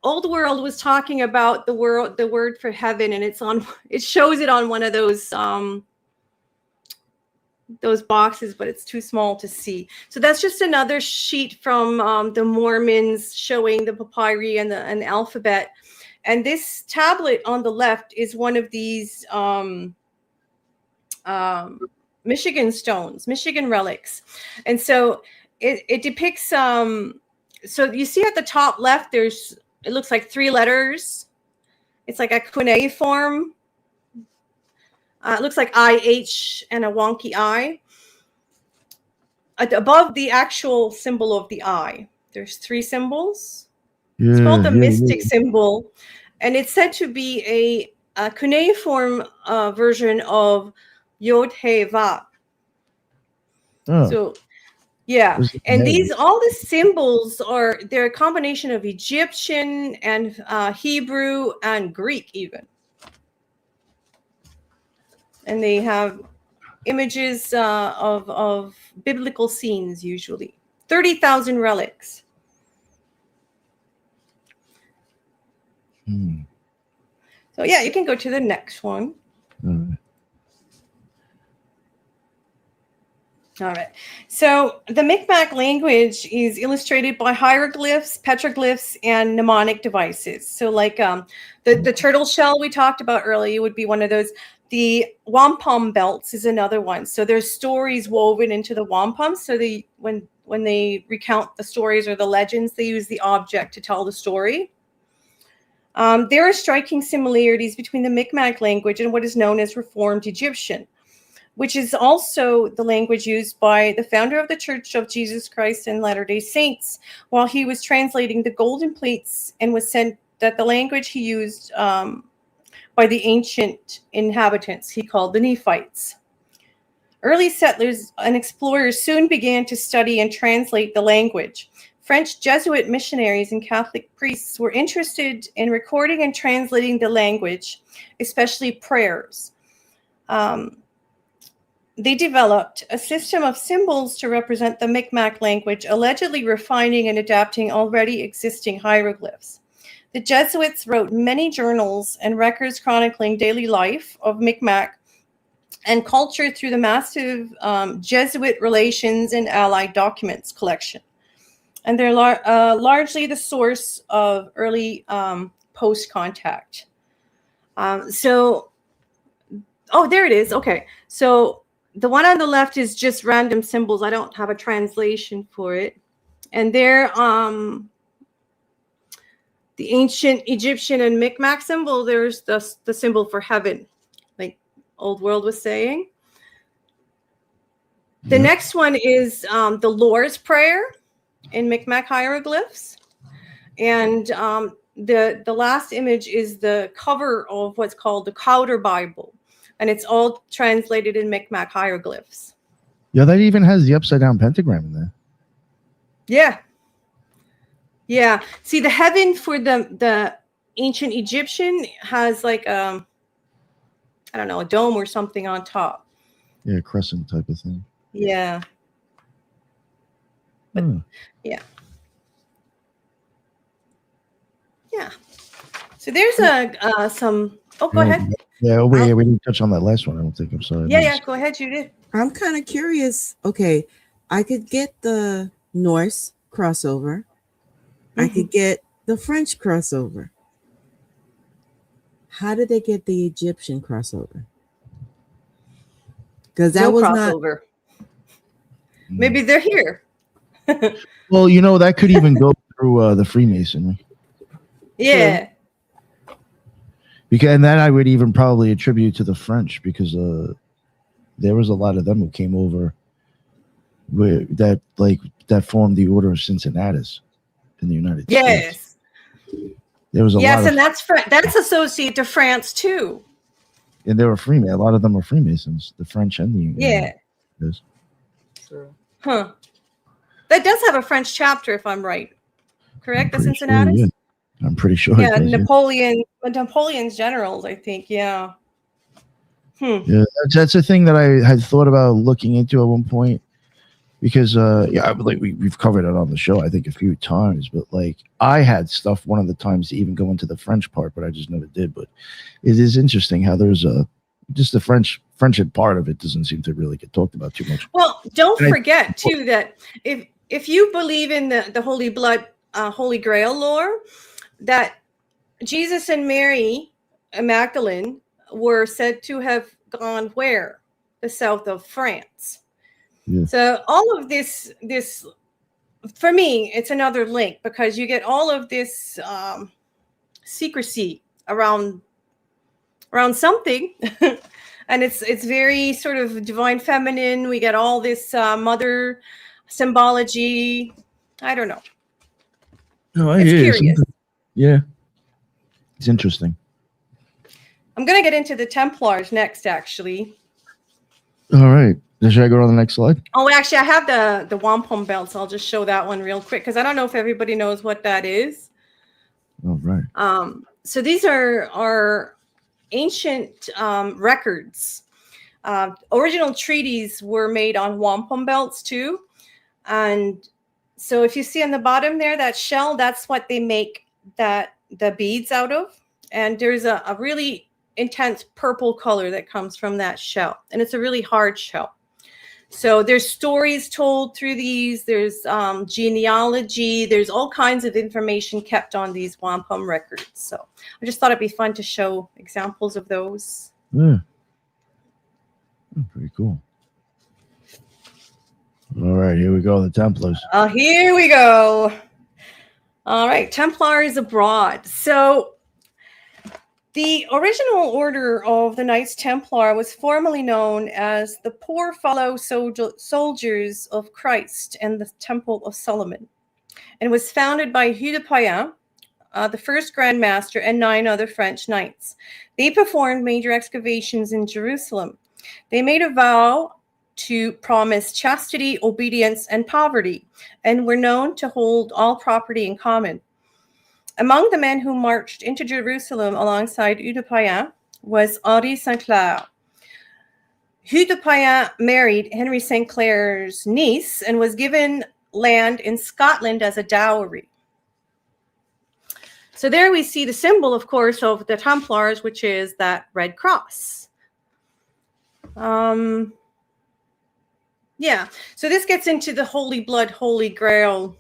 Old World was talking about the word for heaven, and it shows it on one of those boxes, but it's too small to see. So that's just another sheet from the Mormons showing the papyri and the alphabet. And this tablet on the left is one of these Michigan stones, Michigan relics. And so it depicts so you see at the top left, it looks like 3 letters. It's like a cuneiform. It looks like IH and a wonky I. Above the actual symbol of the I, there's 3 symbols. It's called the mystic symbol. And it's said to be a cuneiform version of Yod He Vav. Oh. So, yeah. And all the symbols they're a combination of Egyptian and Hebrew and Greek even. And they have images of biblical scenes usually. 30,000 relics. So yeah, you can go to the next one. All right. So the Mi'kmaq language is illustrated by hieroglyphs, petroglyphs, and mnemonic devices. So like the turtle shell we talked about earlier would be one of those. The wampum belts is another one. So there's stories woven into the wampum. So when they recount the stories or the legends, they use the object to tell the story. There are striking similarities between the Mi'kmaq language and what is known as Reformed Egyptian, which is also the language used by the founder of the Church of Jesus Christ and Latter-day Saints while he was translating the golden plates, and was said that the language he used by the ancient inhabitants he called the Nephites. Early settlers and explorers soon began to study and translate the language. French Jesuit missionaries and Catholic priests were interested in recording and translating the language, especially prayers. They developed a system of symbols to represent the Mi'kmaq language, allegedly refining and adapting already existing hieroglyphs. The Jesuits wrote many journals and records chronicling daily life of Mi'kmaq and culture through the massive Jesuit Relations and Allied Documents collection. And they're largely the source of early post-contact. There it is. Okay. So the one on the left is just random symbols. I don't have a translation for it. And they're the ancient Egyptian and Mi'kmaq symbol. There's the symbol for heaven, like Old World was saying. The next one is the Lord's Prayer in Mi'kmaq hieroglyphs. And the last image is the cover of what's called the Cowder Bible. And it's all translated in Mi'kmaq hieroglyphs. Yeah, that even has the upside down pentagram in there. Yeah. Yeah. See, the heaven for the ancient Egyptian has like I don't know, a dome or something on top. Yeah, crescent type of thing. Yeah. But yeah. Yeah. So there's some. Oh, go ahead. Yeah, we didn't touch on that last one. I don't think. I'm sorry. Yeah. Go ahead, Judith. I'm kind of curious. Okay, I could get the Norse crossover. I could get the French crossover. How did they get the Egyptian crossover? Because that was crossover. Maybe they're here. Well, that could even go through the Freemasonry. Yeah. Because, and that I would even probably attribute to the French, because there was a lot of them who came over that formed the Order of Cincinnatus in the United States. Yes. There was a lot. Yes, and that's associated to France too. And they were Freemasons. A lot of them were Freemasons, the French and the Yes. Huh. That does have a French chapter, if I'm right. Correct? The Cincinnatus? Sure, yeah. I'm pretty sure. Yeah, Napoleon's generals, I think. Yeah. Yeah, that's a thing that I had thought about looking into at one point. because yeah, like we've covered it on the show I think a few times, but like I had stuff one of the times to even go into the French part, but I just never did. But it is interesting how there's just the friendship part of it doesn't seem to really get talked about too much. Well, don't And forget too that if you believe in the Holy Blood, Holy Grail lore, that Jesus and Mary Magdalene were said to have gone where? The south of France. Yeah. So all of this for me, it's another link because you get all of this secrecy around something. And it's very sort of divine feminine. We get all this mother symbology. I don't know. No, it's curious. Yeah. It's interesting. I'm going to get into the Templars next, actually. All right. Should I go to the next slide? Oh, actually, I have the wampum belts. I'll just show that one real quick because I don't know if everybody knows what that is. All right. So these are ancient records. Original treaties were made on wampum belts too. And so if you see on the bottom there, that shell, that's what they make the beads out of. And there's a really intense purple color that comes from that shell. And it's a really hard shell. So there's stories told through these. There's genealogy. There's all kinds of information kept on these wampum records. So I just thought it'd be fun to show examples of those. Yeah. Oh, pretty cool. All right, here we go. The Templars. Here we go. All right, Templars abroad. So the original order of the Knights Templar was formerly known as the Poor Fellow Soldiers of Christ and the Temple of Solomon, and was founded by Hugh de Payens, the first Grand Master, and 9 other French knights. They performed major excavations in Jerusalem. They made a vow to promise chastity, obedience, and poverty, and were known to hold all property in common. Among the men who marched into Jerusalem alongside Hugh de Payens was Henri St. Clair. Hugh de Payens married Henry St. Clair's niece and was given land in Scotland as a dowry. So there we see the symbol, of course, of the Templars, which is that red cross. Yeah, so this gets into the Holy Blood, Holy Grail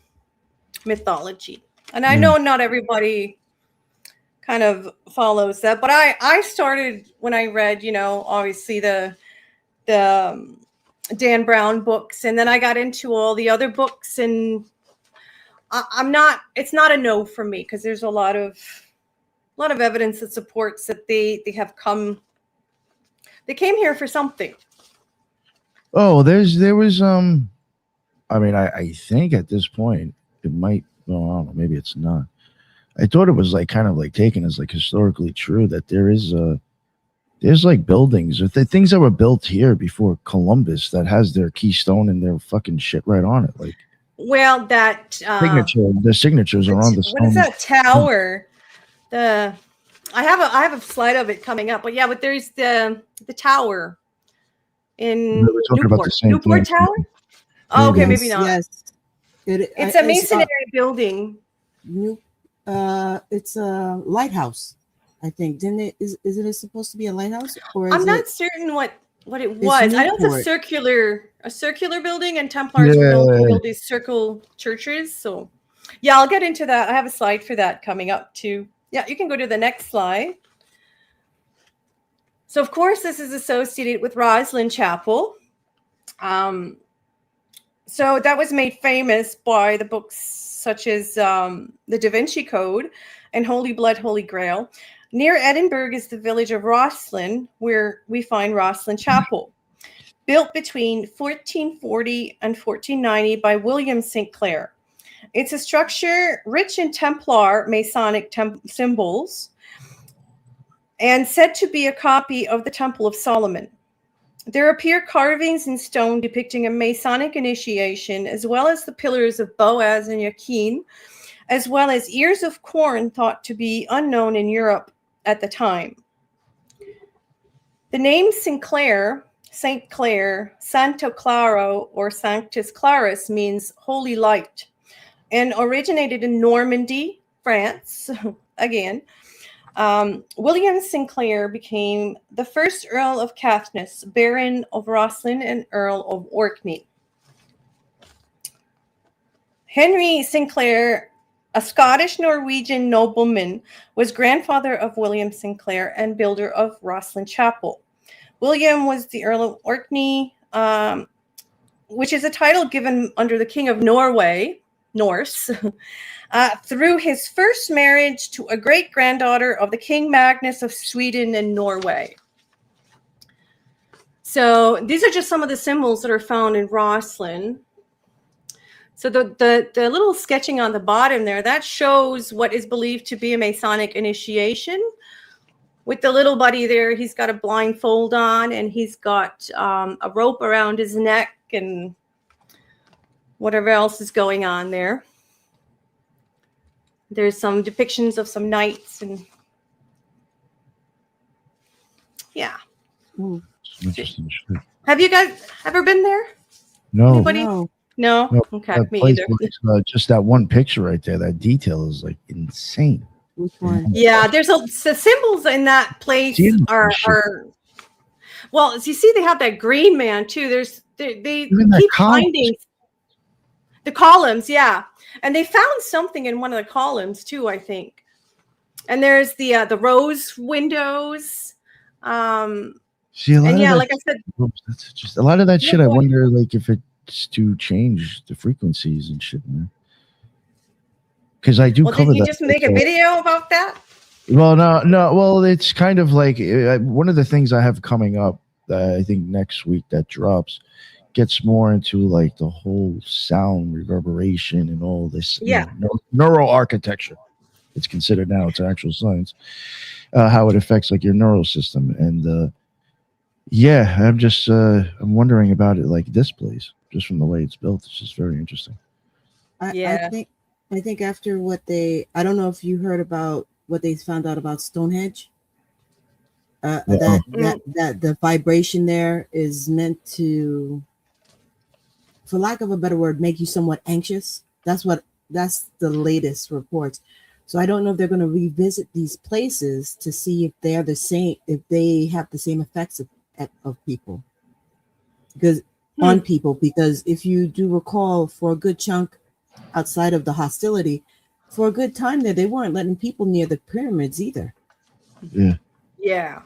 mythology. And I know not everybody kind of follows that, but I started when I read, obviously the Dan Brown books, and then I got into all the other books, and it's not a no for me because there's a lot of evidence that supports that they came here for something. Oh, there was I mean, I think at this point it might. Well, I don't know. Maybe it's not. I thought it was like kind of like taken as like historically true that there's like buildings or things that were built here before Columbus that has their keystone and their fucking shit right on it. Like, well, that the signatures are on the stone. What is that tower? I have a slide of it coming up, but there's the tower in Newport Tower. Oh, okay, maybe not. Yes. It's a masonry building. It's a lighthouse, I think. Didn't it? Isn't it supposed to be a lighthouse? Or I'm not certain what it was. I know it's a circular building, and Templars build these circle churches. So, yeah, I'll get into that. I have a slide for that coming up too. Yeah, you can go to the next slide. So, of course, this is associated with Rosslyn Chapel. So that was made famous by the books such as the Da Vinci Code and Holy Blood, Holy Grail. Near Edinburgh is the village of Rosslyn, where we find Rosslyn Chapel, built between 1440 and 1490 by William St. Clair. It's a structure rich in Templar Masonic symbols and said to be a copy of the Temple of Solomon. There appear carvings in stone depicting a Masonic initiation, as well as the pillars of Boaz and Yakin, as well as ears of corn thought to be unknown in Europe at the time. The name Sinclair Saint Clair, Santo Claro, or Sanctus Clarus means holy light, and originated in Normandy, France. Again, William Sinclair became the first Earl of Caithness, Baron of Rosslyn, and Earl of Orkney. Henry Sinclair, a Scottish-Norwegian nobleman, was grandfather of William Sinclair and builder of Rosslyn Chapel. William was the Earl of Orkney, which is a title given under the King of Norway, Norse, through his first marriage to a great-granddaughter of the King Magnus of Sweden and Norway. So these are just some of the symbols that are found in Rosslyn. So the little sketching on the bottom there, that shows what is believed to be a Masonic initiation. With the little buddy there, he's got a blindfold on, and he's got a rope around his neck and whatever else is going on there. There's some depictions of some knights, and yeah. Mm. Interesting shit. Have you guys ever been there? No. Anybody? No. No? No, Okay, that me place either. looks, just that one picture right there, that detail is like insane. Which one? Yeah, there's the symbols in that place See, are well, as you see, they have that green man too. They Even that keep column. finding the columns, yeah. And they found something in one of the columns too, I think. And there's the rose windows. See, a lot And of yeah, that, like I said, that's just a lot of that Yeah, shit. I go ahead. wonder, like, if it's to change the frequencies and shit, man. Because I do well, cover did you that. just make a video about that? Well, no. Well, it's kind of like one of the things I have coming up. I think next week that drops gets more into like the whole sound reverberation and all this. Yeah. Neuroarchitecture. It's considered now. It's actual science. How it affects like your neural system, and yeah, I'm just I'm wondering about it like this place, just from the way it's built. It's just very interesting. Yeah. I think after what I don't know if you heard about what they found out about Stonehenge. That the vibration there is meant to, for lack of a better word, make you somewhat anxious. That's the latest reports. So I don't know if they're going to revisit these places to see if they're the same, if they have the same effects of people, because on people. Because if you do recall, for a good chunk outside of the hostility, for a good time there, they weren't letting people near the pyramids either. Yeah. Yeah.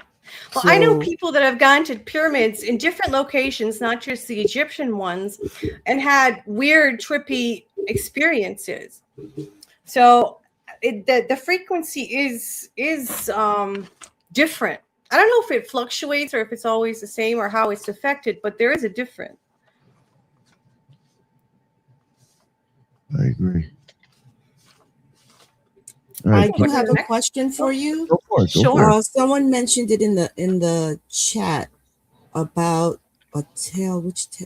Well, I know people that have gone to pyramids in different locations, not just the Egyptian ones, and had weird, trippy experiences. So the frequency is different. I don't know if it fluctuates or if it's always the same or how it's affected, but there is a difference. I agree. All I right, do have a question for you. go for it. Sure. Someone mentioned it in the chat about a tale.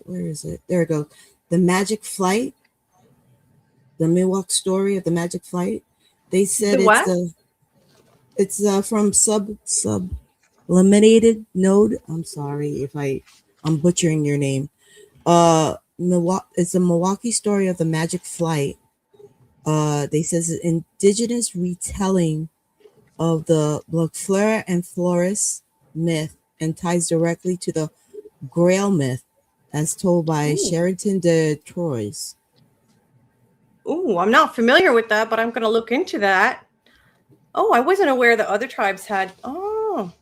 Where is it? There it goes. The Magic Flight. The Miwok story of the Magic Flight. They said it's from Sublimated Node. I'm sorry if I'm butchering your name. It's a Milwaukee story of the Magic Flight. They says an indigenous retelling of the Fleur and Floris myth and ties directly to the Grail myth as told by Sheraton de Troyes. Ooh, I'm not familiar with that, but I'm going to look into that. Oh, I wasn't aware that other tribes had. Oh,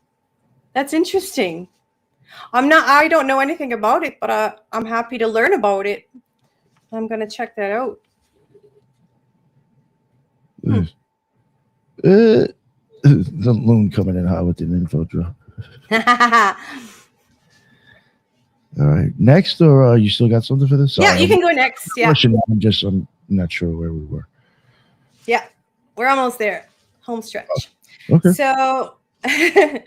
that's interesting. I don't know anything about it, but I'm happy to learn about it. I'm going to check that out. The loon coming in hot with an info drop. All right, next, or you still got something for this? Yeah, you can go next. Yeah. I'm not sure where we were. Yeah, we're almost there. Home stretch. Okay. So the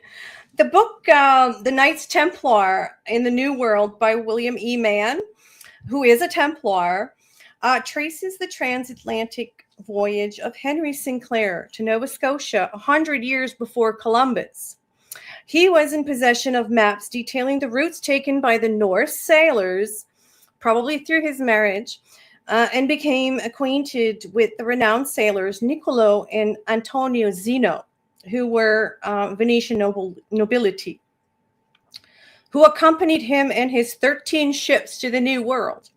book, The Knights Templar in the New World by William E. Mann, who is a Templar, traces the transatlantic voyage of Henry Sinclair to Nova Scotia 100 years before Columbus. He was in possession of maps detailing the routes taken by the Norse sailors, probably through his marriage, and became acquainted with the renowned sailors Niccolo and Antonio Zeno, who were Venetian nobility, who accompanied him and his 13 ships to the New World.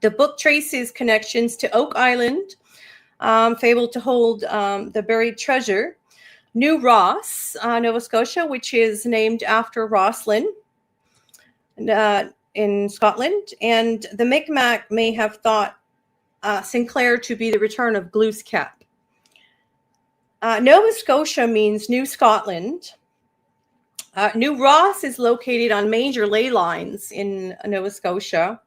The book traces connections to Oak Island, fabled to hold the buried treasure, New Ross, Nova Scotia, which is named after Rosslyn in Scotland, and the Micmac may have thought Sinclair to be the return of Glooskap. Nova Scotia means New Scotland. New Ross is located on major ley lines in Nova Scotia.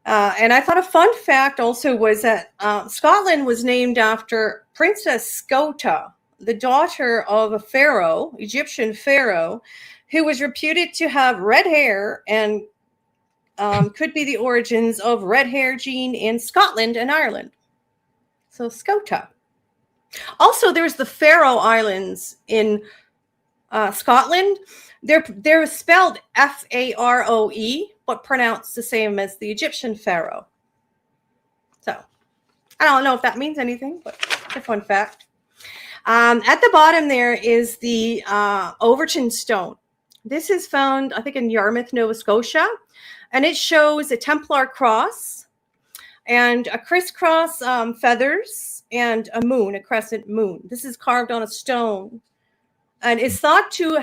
And I thought a fun fact also was that Scotland was named after Princess Scota, the daughter of a pharaoh, Egyptian pharaoh, who was reputed to have red hair and could be the origins of red hair gene in Scotland and Ireland. So Scota. Also, there's the Faroe Islands in Scotland. They're spelled Faroe, but pronounced the same as the Egyptian pharaoh. So I don't know if that means anything, but it's a fun fact. At the bottom there is the Overton stone. This is found, I think, in Yarmouth, Nova Scotia, and it shows a Templar cross and a crisscross feathers and a moon, a crescent moon. This is carved on a stone, and is thought to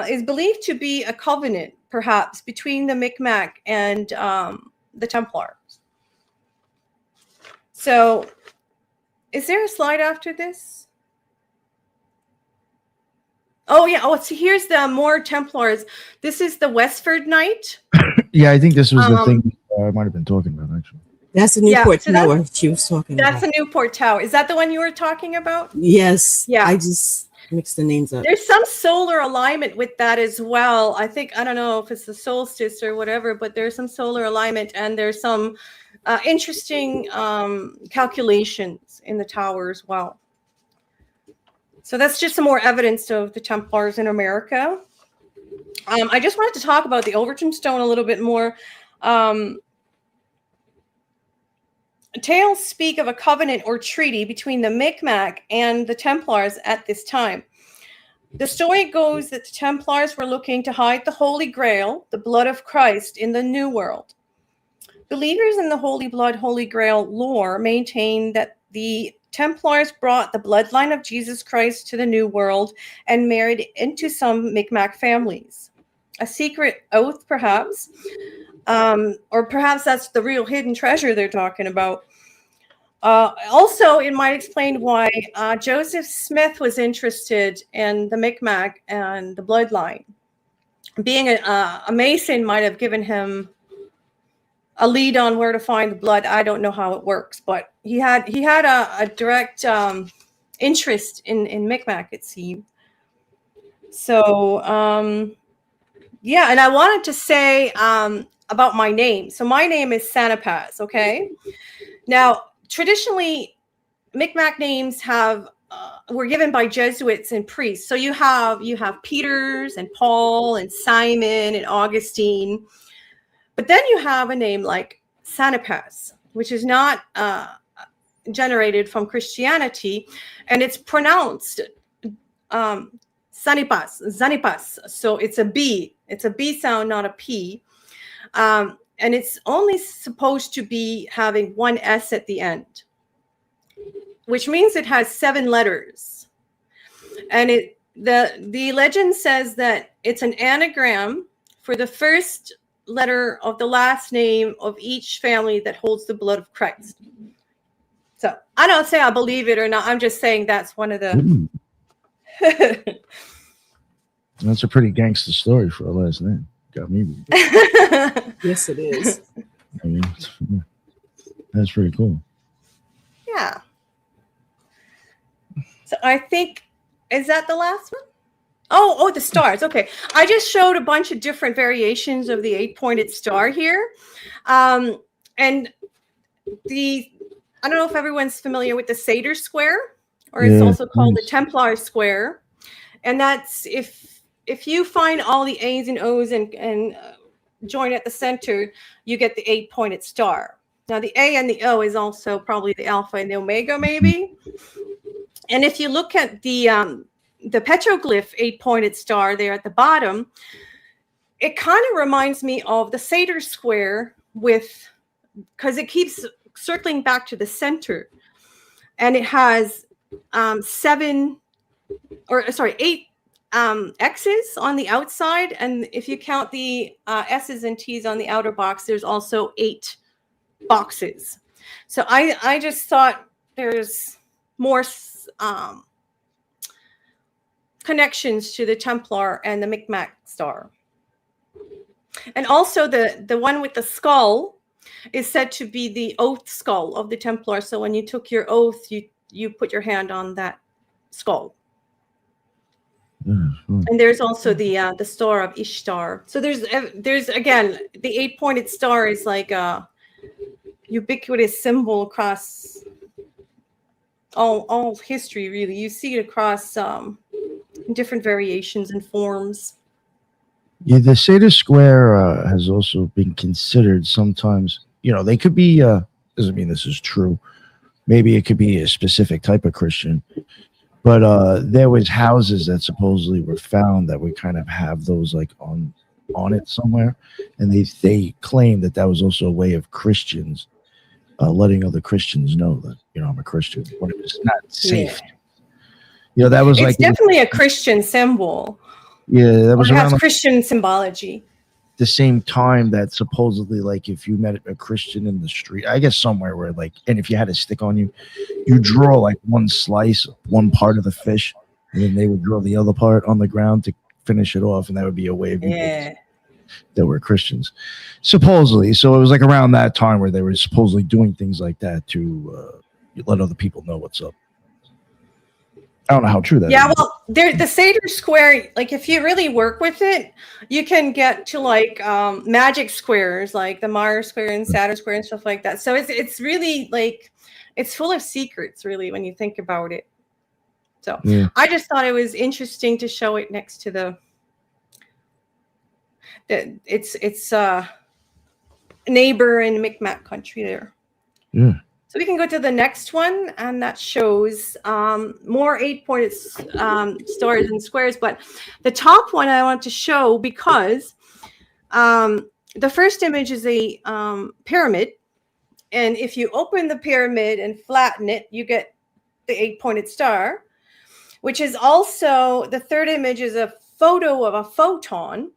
is believed to be a covenant, perhaps, between the Micmac and the Templars. So, is there a slide after this? Oh, yeah. Oh, so here's the more Templars. This is the Westford Knight. Yeah, I think this was the thing I might have been talking about, actually. That's the Newport Tower she was talking about. That's the Newport Tower. Is that the one you were talking about? Yes. Yeah. I just mixed the names up. There's some solar alignment with that as well. I don't know if it's the solstice or whatever, but there's some solar alignment, and there's some interesting calculations in the tower as well. So that's just some more evidence of the Templars in America. I just wanted to talk about the Overton stone a little bit more. Tales speak of a covenant or treaty between the Micmac and the Templars at this time. The story goes that the Templars were looking to hide the Holy Grail, the blood of Christ, in the New World. Believers in the Holy Blood, Holy Grail lore maintain that the Templars brought the bloodline of Jesus Christ to the New World and married into some Micmac families. A secret oath, perhaps, or perhaps that's the real hidden treasure they're talking about. Also, it might explain why Joseph Smith was interested in the Micmac and the bloodline. Being a Mason might have given him a lead on where to find the blood. I don't know how it works, but he had a direct interest in Micmac, it seemed. So, yeah, and I wanted to say about my name. So my name is Sanapaz, okay? Now, traditionally, Micmac names were given by Jesuits and priests. So you have Peters and Paul and Simon and Augustine. But then you have a name like Sanapaz, which is not generated from Christianity, and it's pronounced Zanipas. So it's a B. It's a B sound, not a P. And it's only supposed to be having one S at the end, which means it has 7 letters. And the legend says that it's an anagram for the first letter of the last name of each family that holds the blood of Christ. So I don't say I believe it or not. I'm just saying that's one of the. That's a pretty gangster story for a last name. Got me. Yes, it is. I mean, that's pretty cool. Yeah. So I think, is that the last one? Oh, the stars. Okay. I just showed a bunch of different variations of the 8-pointed star here. And I don't know if everyone's familiar with the Satyr square, or it's also called the Templar square. And that's, if if you find all the A's and O's and join at the center, you get the 8-pointed star. Now the A and the O is also probably the alpha and the omega, maybe. And if you look at the petroglyph 8-pointed star there at the bottom, it kind of reminds me of the Sator square because it keeps circling back to the center, and it has 8 X's on the outside, and if you count the S's and T's on the outer box, there's also 8 boxes. So I just thought there's more connections to the Templar and the Micmac star. And also the one with the skull is said to be the oath skull of the Templar. So when you took your oath, you put your hand on that skull. Mm-hmm. And there's also the star of Ishtar. So there's again, the 8-pointed star is like a ubiquitous symbol across all history, really. You see it across different variations and forms. Yeah, the Sator Square has also been considered sometimes. They could be. Doesn't mean this is true. Maybe it could be a specific type of Christian, but there was houses that supposedly were found that would kind of have those like on it somewhere, and they claim that was also a way of Christians letting other Christians know that I'm a Christian when it was not safe. Yeah. That was it's definitely a Christian symbol. Yeah, that was around Christian symbology. The same time that supposedly, like, if you met a Christian in the street, I guess somewhere where, like, and if you had a stick on you, you draw like one part of the fish, and then they would draw the other part on the ground to finish it off, and that would be a way of that were Christians, supposedly. So it was like around that time where they were supposedly doing things like that to let other people know what's up. I don't know how true that is. Yeah, well, the Sator Square, like if you really work with it, you can get to like magic squares, like the Mars Square and Saturn Square and stuff like that. So it's really like, it's full of secrets, really, when you think about it. So I just thought it was interesting to show it next to it's neighbor in Micmac country there. Yeah. So we can go to the next one, and that shows more 8-pointed stars and squares. But the top one I want to show because the first image is a pyramid. And if you open the pyramid and flatten it, you get the 8-pointed star, which is also the third image is a photo of a photon.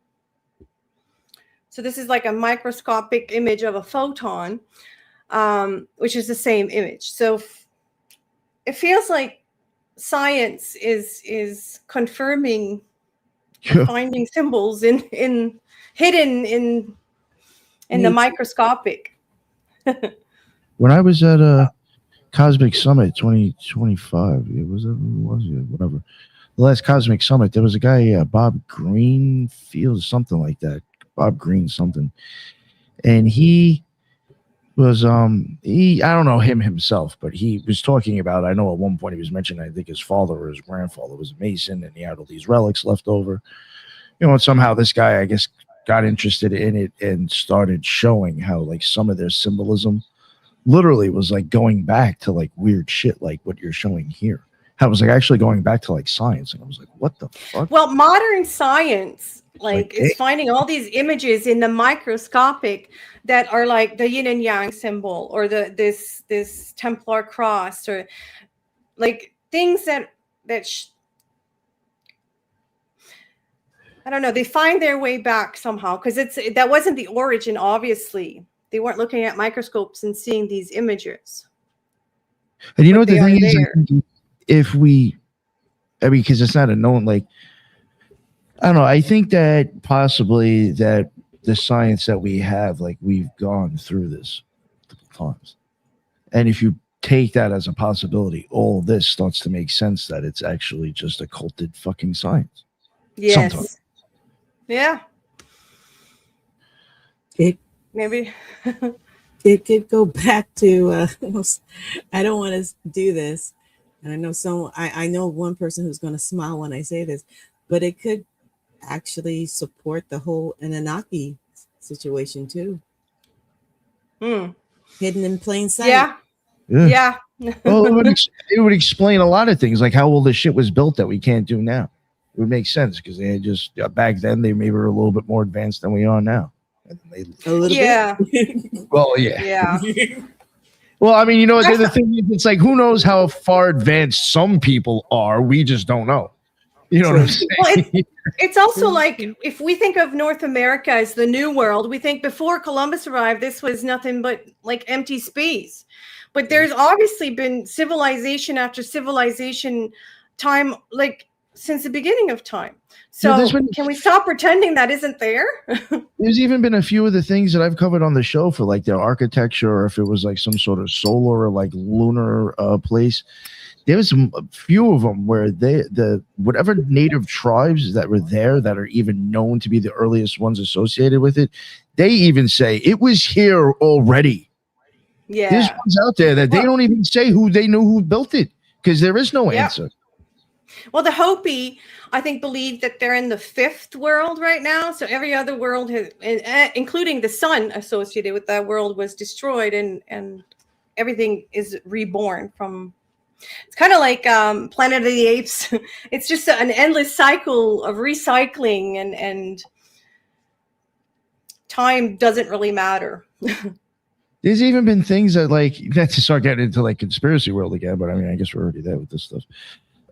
So this is like a microscopic image of a photon. Which is the same image. So it feels like science is confirming finding symbols hidden in the microscopic. When I was at a Cosmic Summit 2025, whatever. The last Cosmic Summit, there was a guy, Bob Greenfield, something like that. Bob Green something. And he was I don't know him himself, but he was talking about, I know at one point he was mentioning, I think his father or his grandfather was a Mason, and he had all these relics left over, and somehow this guy, I guess, got interested in it and started showing how like some of their symbolism literally was like going back to like weird shit like what you're showing here. How it was like actually going back to like science, and I was like, what the fuck? Well, modern science is finding all these images in the microscopic that are like the yin and yang symbol, or this Templar cross, or like things that I don't know. They find their way back somehow, because that wasn't the origin. Obviously, they weren't looking at microscopes and seeing these images. And you know what the thing is? If because it's not a known, like, I don't know. I think that possibly that the science that we have, like, we've gone through this a couple times. And if you take that as a possibility, all this starts to make sense that it's actually just occulted fucking science. Yes. Sometimes. Yeah. Maybe. It could go back to, I don't want to do this. And I know I know one person who's going to smile when I say this, but it could actually support the whole Anunnaki situation too, hidden in plain sight. Yeah. Yeah. Yeah. Well, it would explain a lot of things, like how all this shit was built that we can't do now. It would make sense because they had just back then they maybe were a little bit more advanced than we are now. And A little Yeah. bit. well, yeah. Yeah. Well, I mean, you know, the thing is, it's like who knows how far advanced some people are? We just don't know. You know what I'm saying? Well, it's also like if we think of North America as the New World, we think before Columbus arrived, this was nothing but like empty space. But there's obviously been civilization after civilization, time, like since the beginning of time. So can we stop pretending that isn't there? There's even been a few of the things that I've covered on the show for like their architecture, or if it was like some sort of solar or like lunar place. There was a few of them where the whatever native tribes that were there that are even known to be the earliest ones associated with it, they even say it was here already. Yeah. There's ones out there that they don't even say who they knew who built it because there is no answer. Well, the Hopi, I think, believe that they're in the fifth world right now. So every other world, including the sun associated with that world, was destroyed, and everything is reborn from. It's kind of like Planet of the Apes. It's just an endless cycle of recycling, and time doesn't really matter. There's even been things that, like, not to start getting into like conspiracy world again, but I mean, I guess we're already there with this stuff.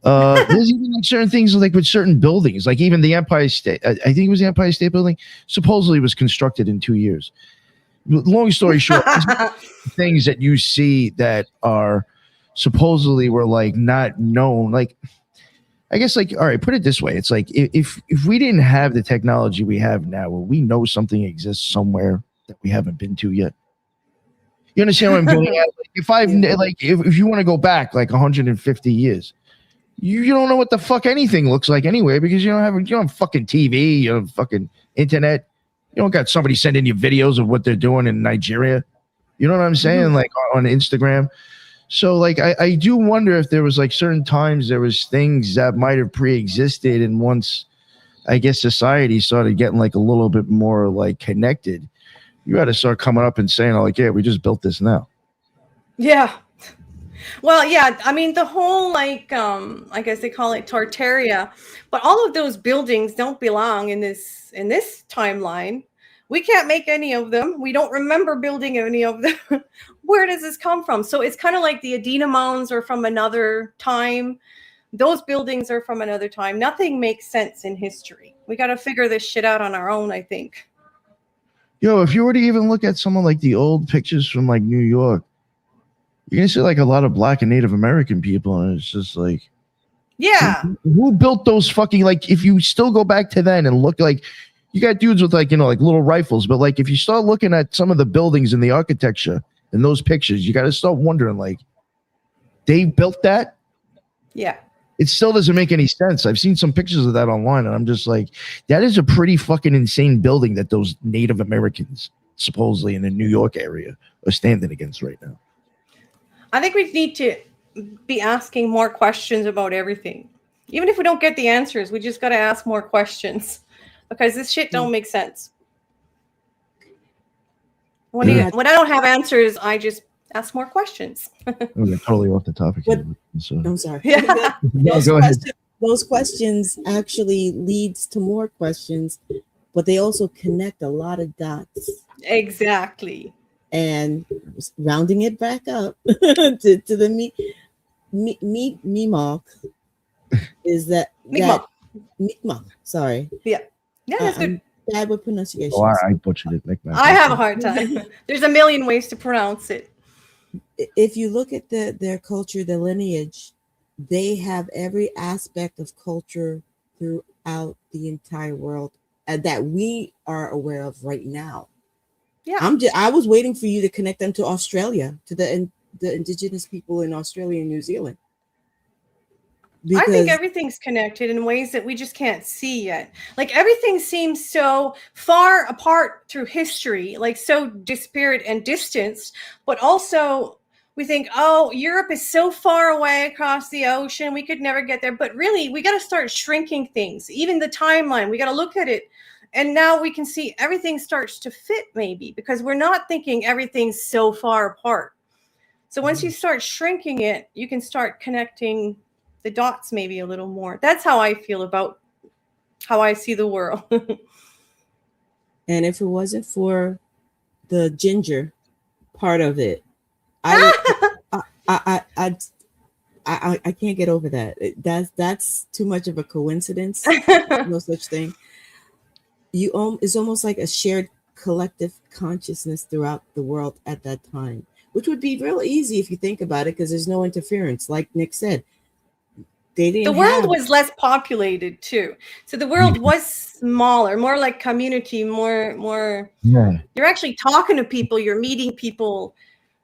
There's even like certain things like with certain buildings, like even the Empire State. I think it was the Empire State Building. Supposedly was constructed in 2 years. Long story short, things that you see that are supposedly were like not known. Like, I guess, like, all right, put it this way: it's like if we didn't have the technology we have now, well, we know something exists somewhere that we haven't been to yet. You understand what I'm getting at? Like, if you want to go back like 150 years, you don't know what the fuck anything looks like anyway, because you don't have fucking TV, you don't have fucking internet, you don't got somebody sending you videos of what they're doing in Nigeria. You know what I'm saying? Like on Instagram. So like I do wonder if there was like certain times there was things that might have pre-existed, and once I guess society started getting like a little bit more like connected, you got to start coming up and saying, oh, like, yeah, we just built this now. Yeah. Well, yeah, I mean, the whole, like, I guess they call it Tartaria, but all of those buildings don't belong in this timeline. We can't make any of them. We don't remember building any of them. Where does this come from? So it's kind of like the Adena Mounds are from another time. Those buildings are from another time. Nothing makes sense in history. We got to figure this shit out on our own, I think. Yo, if you were to even look at some of like the old pictures from like New York, you're gonna see like a lot of Black and Native American people, and it's just like, yeah, who built those fucking, like, if you still go back to then and look, like, you got dudes with like, you know, like little rifles, but like if you start looking at some of the buildings and the architecture in those pictures, you got to start wondering, like, they built that? Yeah. It still doesn't make any sense. I've seen some pictures of that online, and I'm just like, that is a pretty fucking insane building that those Native Americans supposedly in the New York area are standing against right now. I think we need to be asking more questions about everything. Even if we don't get the answers, we just got to ask more questions, because this shit don't make sense. When I don't have answers, I just ask more questions. We're totally off the topic. So. I'm sorry. Yeah. Go ahead. Those questions actually leads to more questions, but they also connect a lot of dots. Exactly. And rounding it back up to the Mi'kmaq is that Mi'kmaq. Sorry. Yeah. Yeah, that's good. Bad with pronunciation. Oh, I butchered it. I have a hard time. There's a million ways to pronounce it. If you look at their culture, their lineage, they have every aspect of culture throughout the entire world that we are aware of right now. Yeah, I was waiting for you to connect them to Australia, to the indigenous people in Australia and New Zealand. I think everything's connected in ways that we just can't see yet. Like, everything seems so far apart through history, like so disparate and distanced, but also we think, oh, Europe is so far away across the ocean, we could never get there. But really, we got to start shrinking things. Even the timeline, we got to look at it. And now we can see everything starts to fit, maybe, because we're not thinking everything's so far apart. So once you start shrinking it, you can start connecting the dots maybe a little more. That's how I feel about how I see the world. And if it wasn't for the ginger part of it, I can't get over that. That's too much of a coincidence. No such thing. It's almost like a shared collective consciousness throughout the world at that time, which would be real easy if you think about it, because there's no interference. Like Nick said, the world was less populated too, so the world was smaller, more like community, more. Yeah. You're actually talking to people, you're meeting people,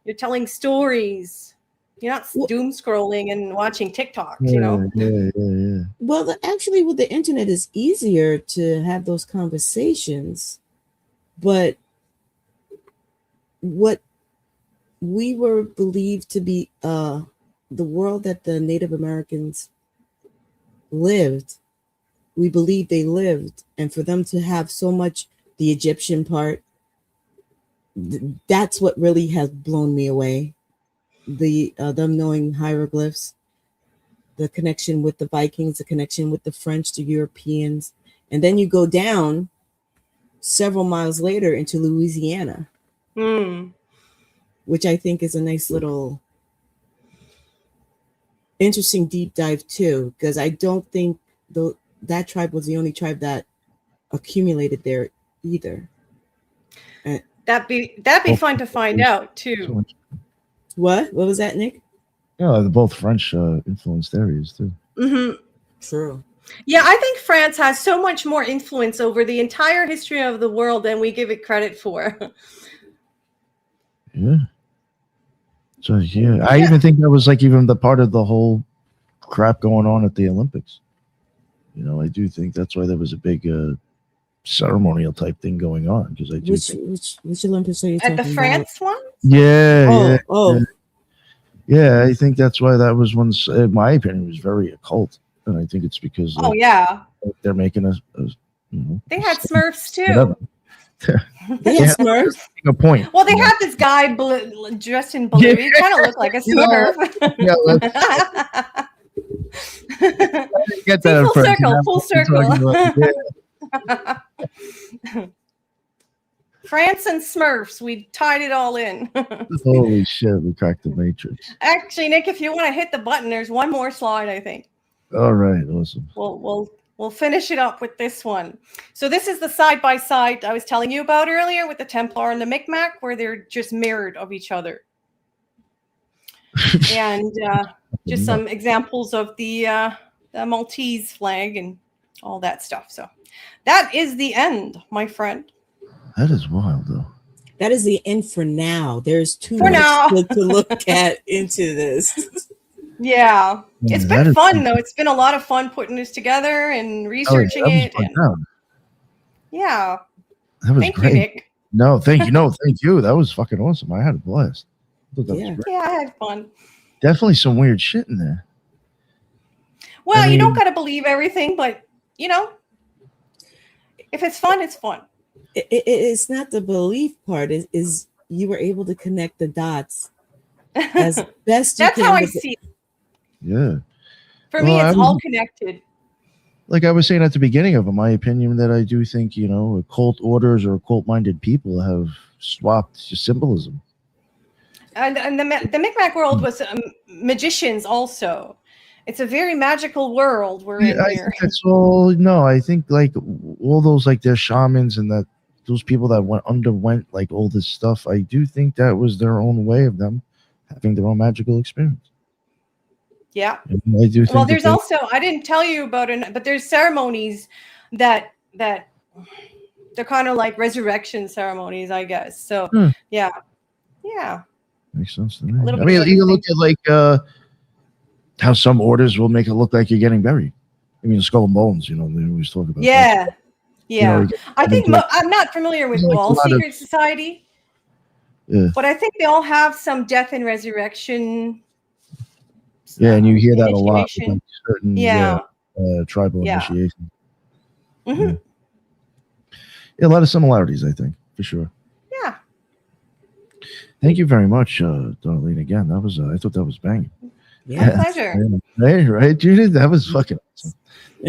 you're telling stories. You're not doom scrolling and watching TikToks, you know. Yeah. Well, actually, with the internet, it's easier to have those conversations, but what we were believed to be the world that the Native Americans lived, we believed they lived, and for them to have so much the Egyptian part, that's what really has blown me away. Them knowing hieroglyphs, the connection with the Vikings, the connection with the French, the Europeans, and then you go down several miles later into Louisiana, which I think is a nice little interesting deep dive too, because I don't think that tribe was the only tribe that accumulated there either. That'd be fun to find out too. What was that, Nick? Yeah, they're both French influenced areas too. Mm-hmm. True. Yeah, I think France has so much more influence over the entire history of the world than we give it credit for. Yeah. So I even think that was like even the part of the whole crap going on at the Olympics. You know, I do think that's why there was a big ceremonial type thing going on, because I do which Olympics are you talking about? At the France one? Yeah. Yeah, I think that's why that was once, in my opinion, was very occult, and I think it's because they're making they had Smurfs too. They had Smurfs. A point. Well, they had this guy dressed in blue. He kind of looked like a Smurf. Get that full circle. France and Smurfs, we tied it all in. Holy shit, we cracked the matrix. Actually, Nick, if you want to hit the button, there's one more slide, I think. All right, awesome. We'll finish it up with this one. So this is the side-by-side I was telling you about earlier with the Templar and the Micmac, where they're just mirrored of each other. And just some examples of the Maltese flag and all that stuff. So that is the end, my friend. That is wild, though. That is the end for now. There's too much to look at into this. Yeah. It's been fun, though. It's been a lot of fun putting this together and researching it. Yeah. That was Thank great. you, Nick. No, thank you. No, thank you. That was fucking awesome. I had a blast. Yeah, I had fun. Definitely some weird shit in there. Well, you don't got to believe everything, but, you know, if it's fun, it's fun. It's not the belief part. Is you were able to connect the dots as best you can. That's how I see it. Yeah. For me, it's all connected. Like I was saying at the beginning of it, my opinion that I do think, you know, occult orders or occult-minded people have swapped symbolism. And the Micmac world was magicians also. It's a very magical world we're in I here. think that's all. No, I think like all those like their shamans and that those people that underwent like all this stuff. I do think that was their own way of them having their own magical experience. Yeah. And I do think. Well, there's also I didn't tell you about it, but there's ceremonies that they're kind of like resurrection ceremonies, I guess. So yeah. Makes sense to me. I mean, you look at like how some orders will make it look like you're getting buried. I mean, Skull and Bones, you know, they always talk about that. Yeah. You know, I think I'm not familiar with Wall Secret Society. Yeah. But I think they all have some death and resurrection. Yeah, and you hear that a lot with initiation. like certain Yeah. tribal Yeah. initiation. hmm Yeah, a lot of similarities, I think, for sure. Yeah. Thank you very much, Darlene. Again, that was I thought that was banging. My pleasure. Yeah, right, Judith? That was fucking awesome.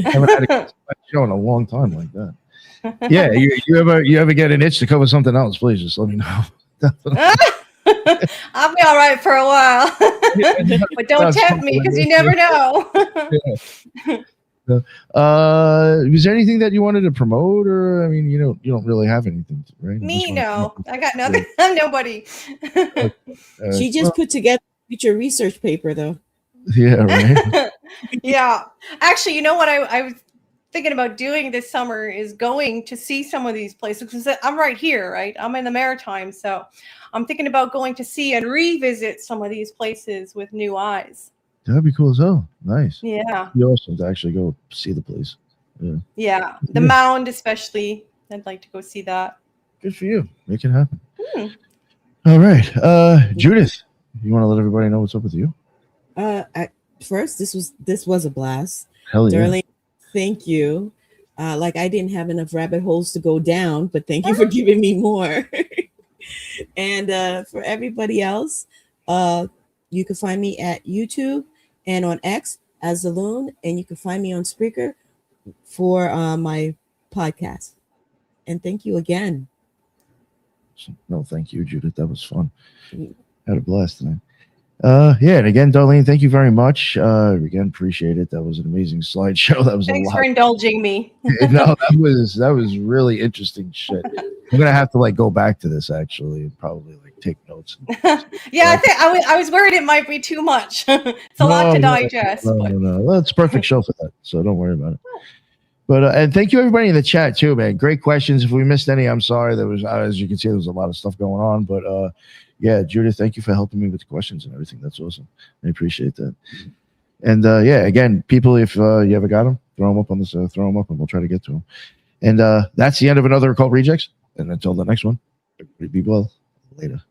I haven't had a show in a long time like that. Yeah, you ever get an itch to cover something else, please just let me know. I'll be all right for a while. But don't tempt me because you never know. Was there anything that you wanted to promote, or I mean, you don't really have anything, right? Me, no. I got nothing. I'm nobody. She just put together a future research paper, though. Yeah, right. Yeah. Actually, you know what I was thinking about doing this summer is going to see some of these places because I'm right here, right? I'm in the Maritime, so I'm thinking about going to see and revisit some of these places with new eyes. That'd be cool as hell. Nice. Yeah. It'd be awesome to actually go see the place. Yeah. The mound, especially. I'd like to go see that. Good for you. Make it happen. All right. Judith, you want to let everybody know what's up with you? First, this was a blast. Hell yeah. Darlene, thank you. Like I didn't have enough rabbit holes to go down, but thank you for giving me more. And for everybody else, you can find me at YouTube and on X as Zaloon, and you can find me on Spreaker for my podcast. And thank you again. No, thank you, Judith. That was fun. Had a blast tonight. Yeah, and again, Darlene, thank you very much. Again, appreciate it. That was an amazing slideshow. That was Thanks a lot. for indulging me. No, that was really interesting shit. I'm gonna have to like go back to this actually and probably like take notes. Yeah, I think I was worried it might be too much. It's a lot to digest. No. Well, it's a perfect show for that, so don't worry about it. But and thank you everybody in the chat too, man. Great questions. If we missed any, I'm sorry. There was, as you can see, there was a lot of stuff going on. But yeah, Judith, thank you for helping me with the questions and everything. That's awesome. I appreciate that. And yeah, again, people, if you ever got them, throw them up on this, throw them up, and we'll try to get to them. And that's the end of another Occult Rejects. And until the next one, everybody be well. Later.